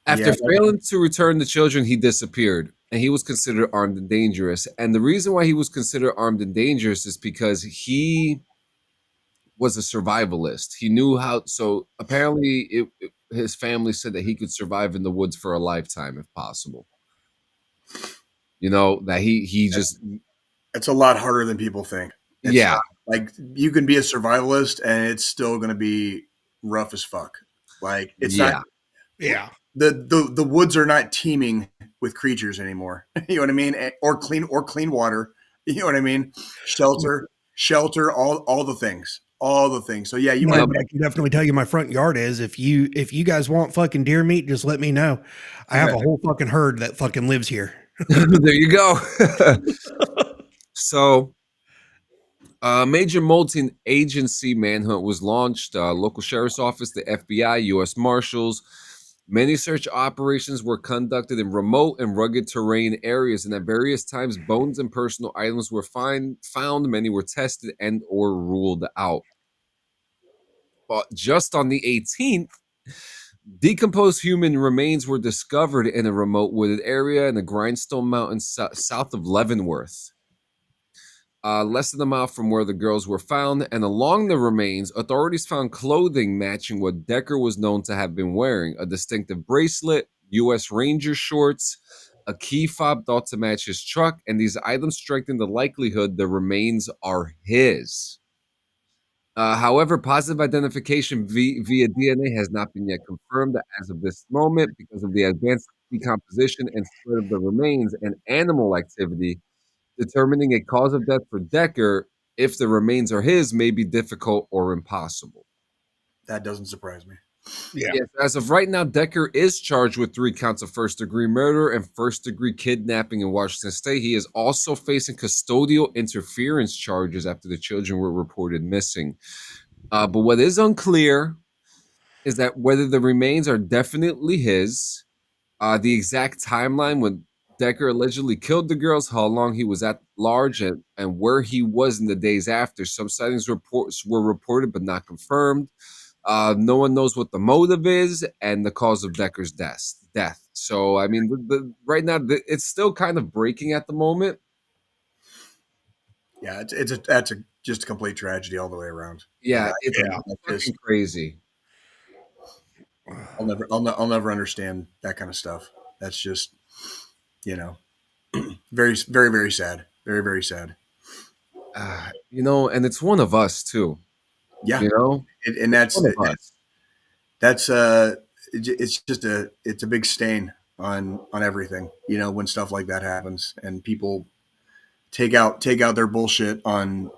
After failing to return the children, he disappeared, and he was considered armed and dangerous. And the reason why he was considered armed and dangerous is because he was a survivalist. He knew how. So apparently, his family said that he could survive in the woods for a lifetime if possible. That he just. It's a lot harder than people think. It's like you can be a survivalist, and it's still going to be rough as fuck. Like it's not. Yeah. The woods are not teeming with creatures anymore. You know what I mean? Or clean water. You know what I mean? Shelter, all the things. So yeah, I can definitely tell you my front yard is if you guys want fucking deer meat, just let me know. I have a whole fucking herd that fucking lives here. There you go. So major multi-agency manhunt was launched. Local sheriff's office, the FBI, U.S. Marshals. Many search operations were conducted in remote and rugged terrain areas, and at various times, bones and personal items were found. Many were tested and or ruled out. But just on the 18th, decomposed human remains were discovered in a remote wooded area in the Grindstone Mountains south of Leavenworth. Less than a mile from where the girls were found, and along the remains, authorities found clothing matching what Decker was known to have been wearing, a distinctive bracelet, U.S. Ranger shorts, a key fob thought to match his truck, and these items strengthen the likelihood the remains are his. However, positive identification via DNA has not been yet confirmed as of this moment because of the advanced decomposition and spread of the remains and animal activity. Determining a cause of death for Decker, if the remains are his, may be difficult or impossible. That doesn't surprise me. Yeah. Yes, as of right now, Decker is charged with 3 counts of first-degree murder and first-degree kidnapping in Washington State. He is also facing custodial interference charges after the children were reported missing. But what is unclear is that whether the remains are definitely his, the exact timeline when Decker allegedly killed the girls, how long he was at large, and where he was in the days after. Some sightings reports were reported but not confirmed. No one knows what the motive is and the cause of Decker's death. So, I mean, right now, it's still kind of breaking at the moment. Yeah, that's just a complete tragedy all the way around. Yeah, it's fucking crazy. I'll never understand that kind of stuff. That's just, very, very, very sad. Very, very sad. And it's one of us too. Yeah, and that's it's a big stain on everything. When stuff like that happens and people take out their bullshit on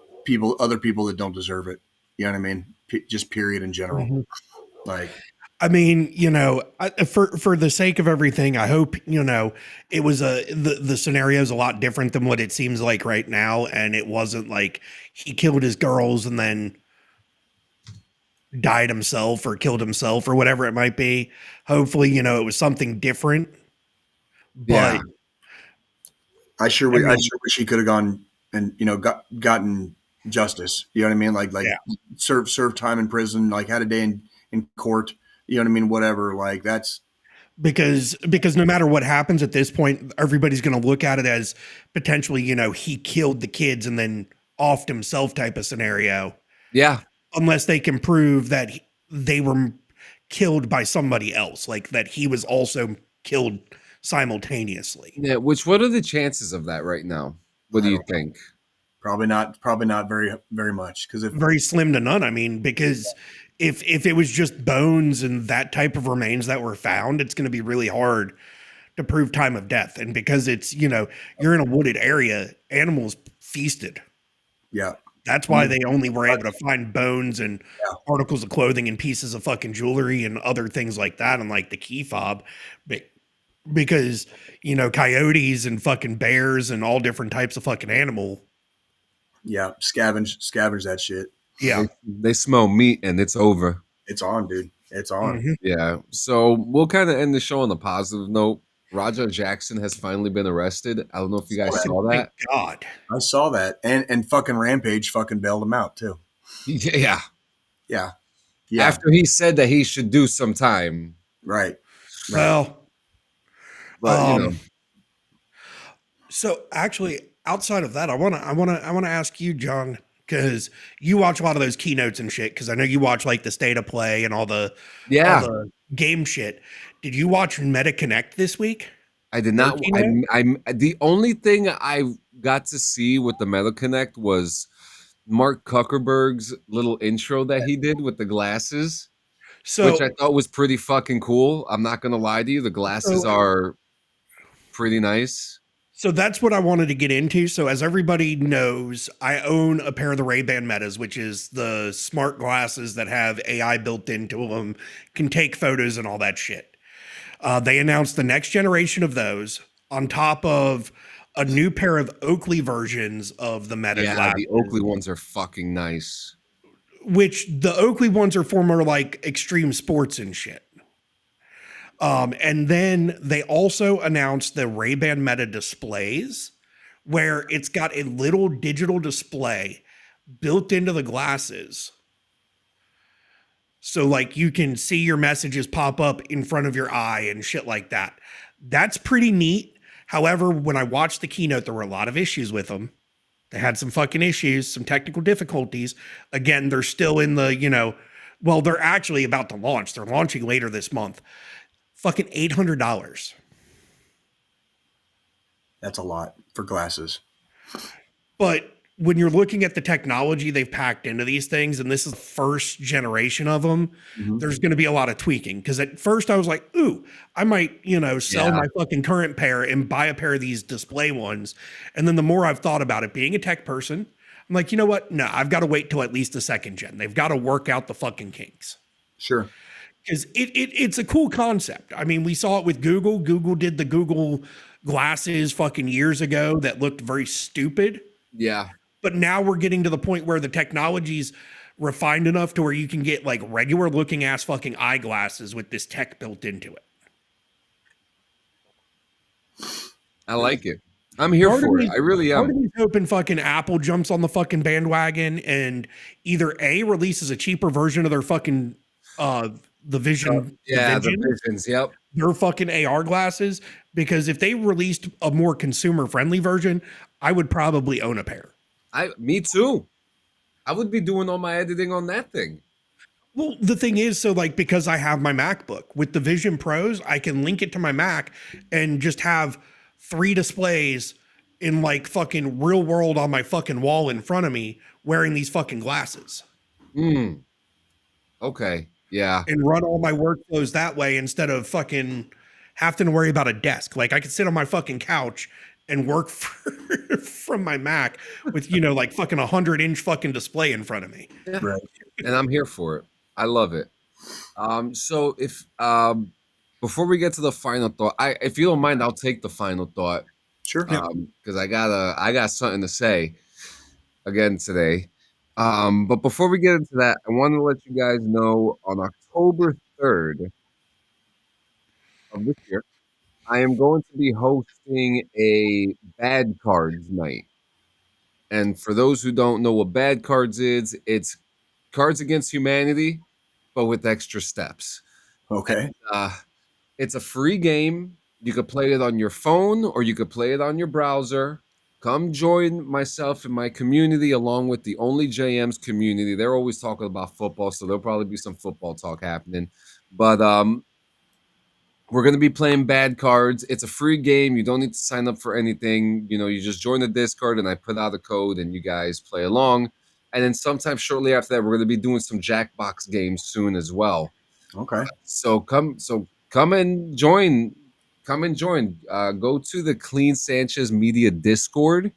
other people that don't deserve it. You know what I mean? Just period in general. Mhm. Like, I mean, for the sake of everything, I hope it was the scenario is a lot different than what it seems like right now, and it wasn't like he killed his girls and then died himself or killed himself or whatever it might be. Hopefully, it was something different. But Yeah. I sure I mean, wish he could have gone and gotten justice. You know what I mean? Like yeah. serve time in prison, like had a day in court. You know what I mean? Whatever. Like that's because no matter what happens at this point, everybody's going to look at it as potentially, he killed the kids and then offed himself type of scenario, Yeah. unless they can prove that they were killed by somebody else, like that he was also killed simultaneously. Yeah. What are the chances of that right now? What do you think? probably not very much, because if Very slim to none. I mean, because if it was just bones and that type of remains that were found, it's going to be really hard to prove time of death. And because it's, you're in a wooded area, animals feasted. yeah, That's why they only were able to find bones and Yeah. articles of clothing and pieces of fucking jewelry and other things like that, and like the key fob, because coyotes and fucking bears and all different types of fucking animal. yeah, scavenge that shit. Yeah. They smell meat and it's over. It's on, dude. It's on. Mhm. Yeah. So we'll kind of end the show on a positive note. Roger Jackson has finally been arrested. I don't know if you guys saw Thank that. God. I saw that, and fucking Rampage fucking bailed him out too. Yeah. Yeah, After he said that he should do some time. right. Well, But so actually, outside of that, I wanna ask you, John, because you watch a lot of those keynotes and shit. Because I know you watch like the state of play and all the game shit. Did you watch MetaConnect this week? I did Their not. keynote? I'm the only thing I got to see with the MetaConnect was Mark Zuckerberg's little intro that he did with the glasses, which I So, thought was pretty fucking cool. I'm not gonna lie to you. The glasses are pretty nice. So that's what I wanted to get into. So as everybody knows, I own a pair of the Ray-Ban Metas, which is the smart glasses that have AI built into them, can take photos and all that shit. They announced the next generation of those on top of a new pair of Oakley versions of the Meta Yeah, glasses, the Oakley ones are fucking nice. which the Oakley ones are for more like extreme sports and shit. And then they also announced the Ray-Ban Meta displays, where it's got a little digital display built into the glasses. So like you can see your messages pop up in front of your eye and shit like that. That's pretty neat. However, when I watched the keynote, there were a lot of issues with them. They had some fucking issues, some technical difficulties. Again, they're still in the, well, they're actually about to launch. They're launching later this month. Fucking $800. That's a lot for glasses. But when you're looking at the technology they've packed into these things, and this is the first generation of them, there's going to be a lot of tweaking. Because at first I was like, ooh, I might, sell my fucking current pair and buy a pair of these display ones. And then the more I've thought about it, being a tech person, I'm like, you know what? No, I've got to wait till at least the second gen. They've got to work out the fucking kinks. Sure. Because it's a cool concept. I mean, we saw it with Google. Google did the Google glasses fucking years ago that looked very stupid. Yeah. But now we're getting to the point where the technology's refined enough to where you can get like regular looking ass fucking eyeglasses with this tech built into it. I like it. I'm here for it. I really am. Part of me's hoping fucking Apple jumps on the fucking bandwagon and either A, releases a cheaper version of their fucking the Vision. Yeah, the Visions. Yep. Their fucking AR glasses. Because if they released a more consumer friendly version, I would probably own a pair. Me too. I would be doing all my editing on that thing. Well, the thing is, so like, because I have my MacBook with the Vision Pros, I can link it to my Mac and just have 3 displays in like fucking real world on my fucking wall in front of me wearing these fucking glasses. Okay. Yeah. And run all my workflows that way instead of fucking having to worry about a desk. Like I could sit on my fucking couch and work from my Mac with, like fucking 100-inch fucking display in front of me. Yeah. Right. And I'm here for it. I love it. So if before we get to the final thought, if you don't mind, I'll take the final thought. Sure. Because I got something to say again today. But before we get into that, I want to let you guys know on October 3rd of this year, I am going to be hosting a bad cards night. And for those who don't know what bad cards is, it's Cards Against Humanity, but with extra steps. Okay. It's a free game. You could play it on your phone or you could play it on your browser. Come join myself and my community along with the Only JM's community. They're always talking about football, so there'll probably be some football talk happening. But we're going to be playing bad cards. It's a free game. You don't need to sign up for anything. You just join the Discord and I put out a code and you guys play along. And then sometime shortly after that, we're going to be doing some Jackbox games soon as well. Okay. So come and join. Come and join. Go to the Clean Sanchez Media Discord.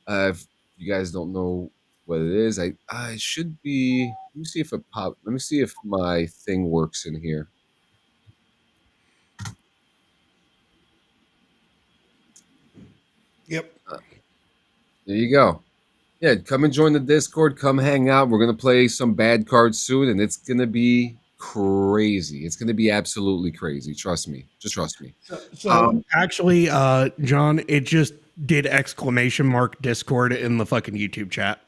If you guys don't know what it is, I should be. Let me see if it popped. Let me see if my thing works in here. Yep. There you go. Yeah, come and join the Discord. Come hang out. We're gonna play some bad cards soon, and it's gonna be crazy. It's gonna be absolutely crazy. Trust me. Just trust me. So actually, John, it just did ! Discord in the fucking YouTube chat.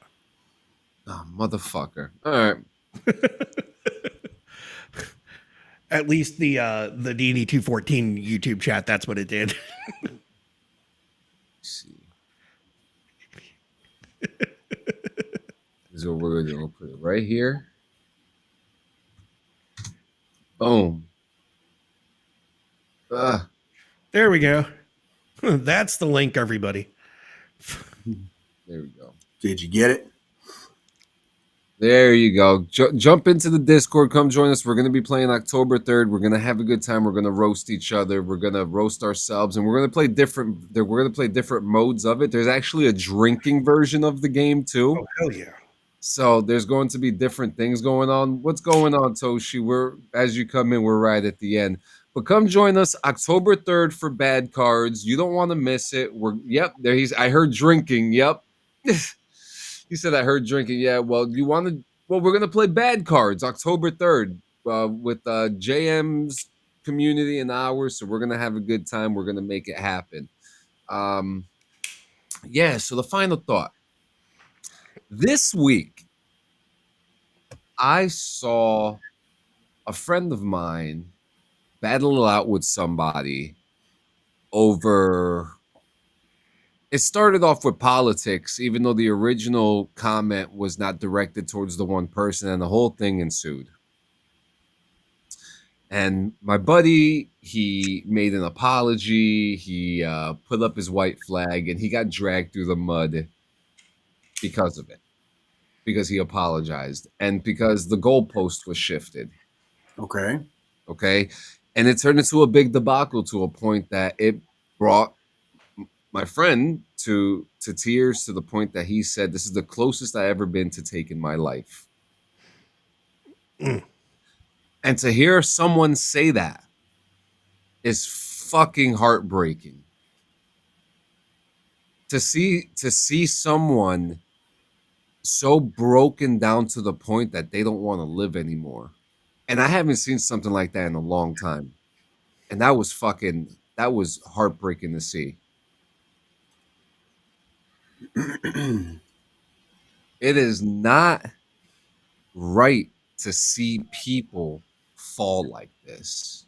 Oh, motherfucker. All right. At least the DD214 YouTube chat, that's what it did. Let's see. This is what we're gonna do. We'll put it right here. Boom. There we go. That's the link, everybody. There we go. Did you get it? There you go. Jump into the Discord. Come join us. We're going to be playing October 3rd. We're going to have a good time. We're going to roast each other. We're going to roast ourselves, and we're going to play different. We're going to play different modes of it. There's actually a drinking version of the game too. Oh hell yeah! So there's going to be different things going on. What's going on, Toshi? As you come in, we're right at the end. But come join us October 3rd for bad cards. You don't want to miss it. I heard drinking. Yep. He said, I heard drinking. Yeah, well, we're going to play bad cards October 3rd with JM's community and ours. So we're going to have a good time. We're going to make it happen. So the final thought. This week, I saw a friend of mine battle it out with somebody over... It started off with politics, even though the original comment was not directed towards the one person, and the whole thing ensued. And my buddy, he made an apology. He put up his white flag, and he got dragged through the mud because of it, because he apologized, and because the goalpost was shifted. Okay. And it turned into a big debacle to a point that it brought my friend to tears, to the point that he said, this is the closest I ever been to taking my life. And to hear someone say that is fucking heartbreaking. To see someone so broken down to the point that they don't want to live anymore. And I haven't seen something like that in a long time. And that was heartbreaking to see. It is not right to see people fall like this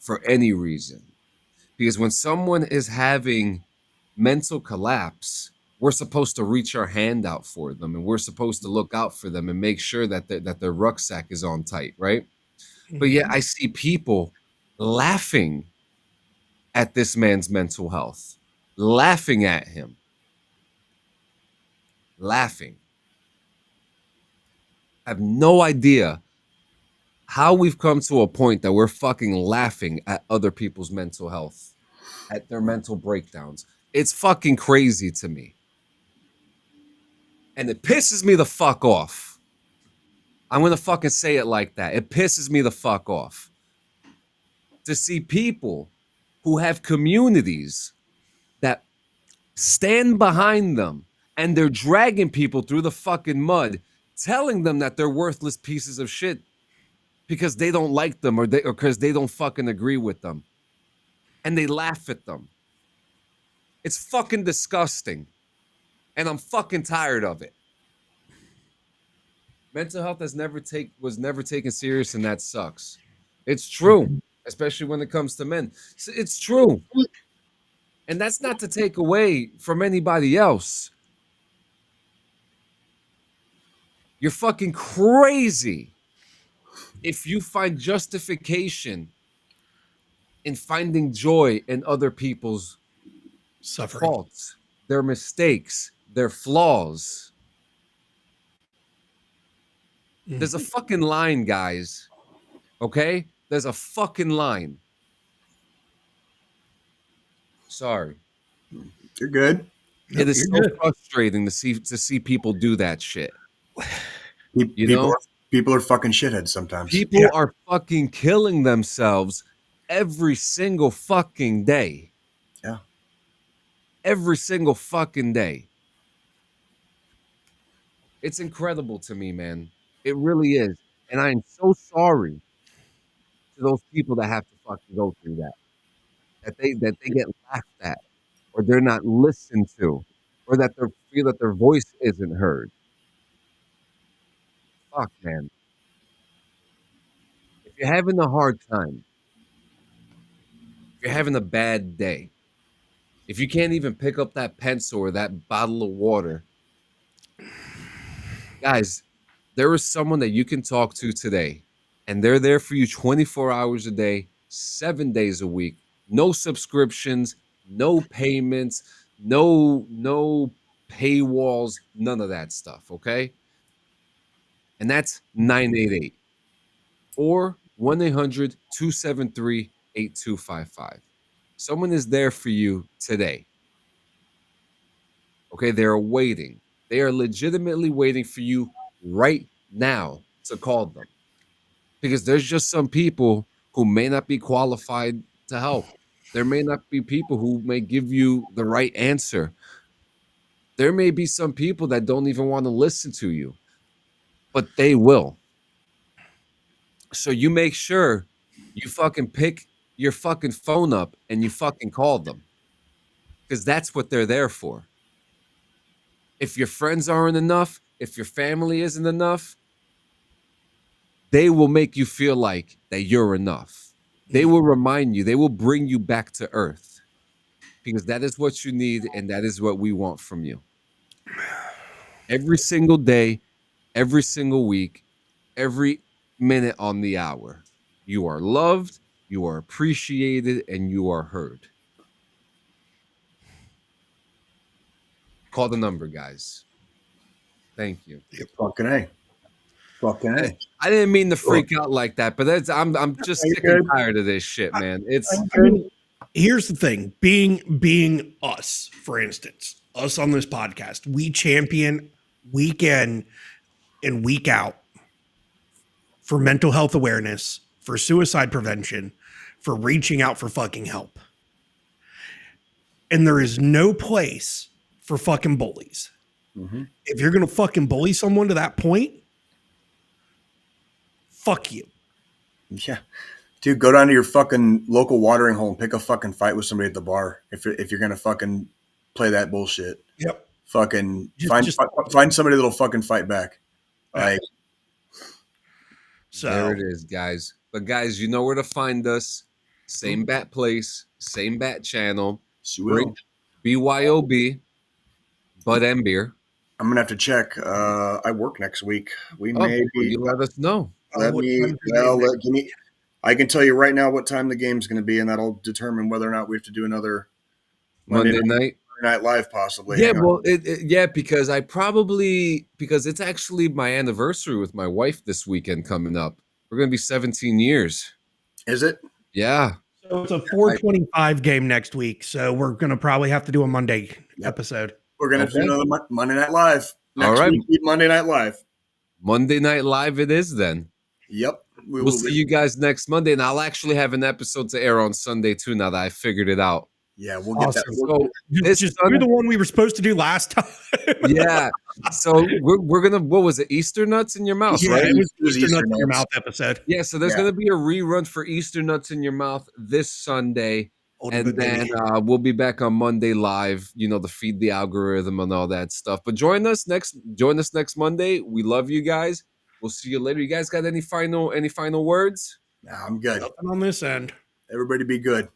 for any reason. Because when someone is having mental collapse, we're supposed to reach our hand out for them, and we're supposed to look out for them and make sure that their rucksack is on tight, right? Mm-hmm. But yet I see people laughing at this man's mental health, laughing at him. Laughing. I have no idea how we've come to a point that we're fucking laughing at other people's mental health, at their mental breakdowns. It's fucking crazy to me. And it pisses me the fuck off. I'm going to fucking say it like that. It pisses me the fuck off to see people who have communities that stand behind them and they're dragging people through the fucking mud, telling them that they're worthless pieces of shit because they don't like them or because they don't fucking agree with them. And they laugh at them. It's fucking disgusting. And I'm fucking tired of it. Mental health was never taken serious, and that sucks. It's true, especially when it comes to men. It's true. And that's not to take away from anybody else. You're fucking crazy if you find justification in finding joy in other people's Suffering. faults, their mistakes, their flaws. There's a fucking line, guys. Okay? There's a fucking line. Sorry. You're good. It is so frustrating to see people do that shit. People are fucking shitheads sometimes. People are fucking killing themselves every single fucking day. Yeah. Every single fucking day. It's incredible to me, man. It really is. And I am so sorry to those people that have to fucking go through that. That they get laughed at, or they're not listened to, or that they feel that their voice isn't heard. Fuck, man. If you're having a hard time, if you're having a bad day, if you can't even pick up that pencil or that bottle of water, guys, there is someone that you can talk to today, and they're there for you 24 hours a day, 7 days a week. No subscriptions, no payments, no paywalls, none of that stuff, okay? And that's 988 or 1-800-273-8255. Someone is there for you today. Okay, they're waiting. They are legitimately waiting for you right now to call them. Because there's just some people who may not be qualified to help. There may not be people who may give you the right answer. There may be some people that don't even want to listen to you, but they will. So you make sure you fucking pick your fucking phone up and you fucking call them, because that's what they're there for. If your friends aren't enough, if your family isn't enough, they will make you feel like that you're enough. They will remind you, they will bring you back to earth, because that is what you need and that is what we want from you. Every single day, every single week, every minute on the hour, you are loved, you are appreciated, and you are heard. Call the number, guys. Thank you. Fucking A. Fucking A. I didn't mean to freak out like that, but I'm just sick and tired of this shit, man. Here's the thing: being us, for instance, us on this podcast, we champion week in and week out for mental health awareness, for suicide prevention, for reaching out for fucking help. And there is no place for fucking bullies. Mm-hmm. If you're going to fucking bully someone to that point, fuck you. Yeah. Dude, go down to your fucking local watering hole and pick a fucking fight with somebody at the bar. If you're going to fucking play that bullshit. Yep. Fucking find somebody that'll fucking fight back. Like, so there it is, guys. But guys, you know where to find us. Same bat place, same bat channel. BYOB, Bud and Beer. I'm gonna have to check. I work next week. We may be. You let us know. I can tell you right now what time the game's going to be, and that'll determine whether or not we have to do another Monday night live, possibly. Yeah, because because it's actually my anniversary with my wife this weekend coming up. We're going to be 17 years. Is it? Yeah. So it's a 425 game next week. So we're going to probably have to do a Monday episode. We're going to do another Monday Night Live. Next week, Monday Night Live. Monday Night Live it is then. Yep. We'll see you guys next Monday, and I'll actually have an episode to air on Sunday too, now that I figured it out. Yeah, we'll get that. So just do the one we were supposed to do last time. Yeah. So we're gonna, what was it, Easter nuts in your mouth, right? It was Easter nuts in your mouth episode. Yeah, so there's gonna be a rerun for Easter nuts in your mouth this Sunday. And then we'll be back on Monday live, to feed the algorithm and all that stuff. But join us next Monday. We love you guys. We'll see you later. You guys got any final words? Nah, I'm good. Nothing on this end. Everybody be good.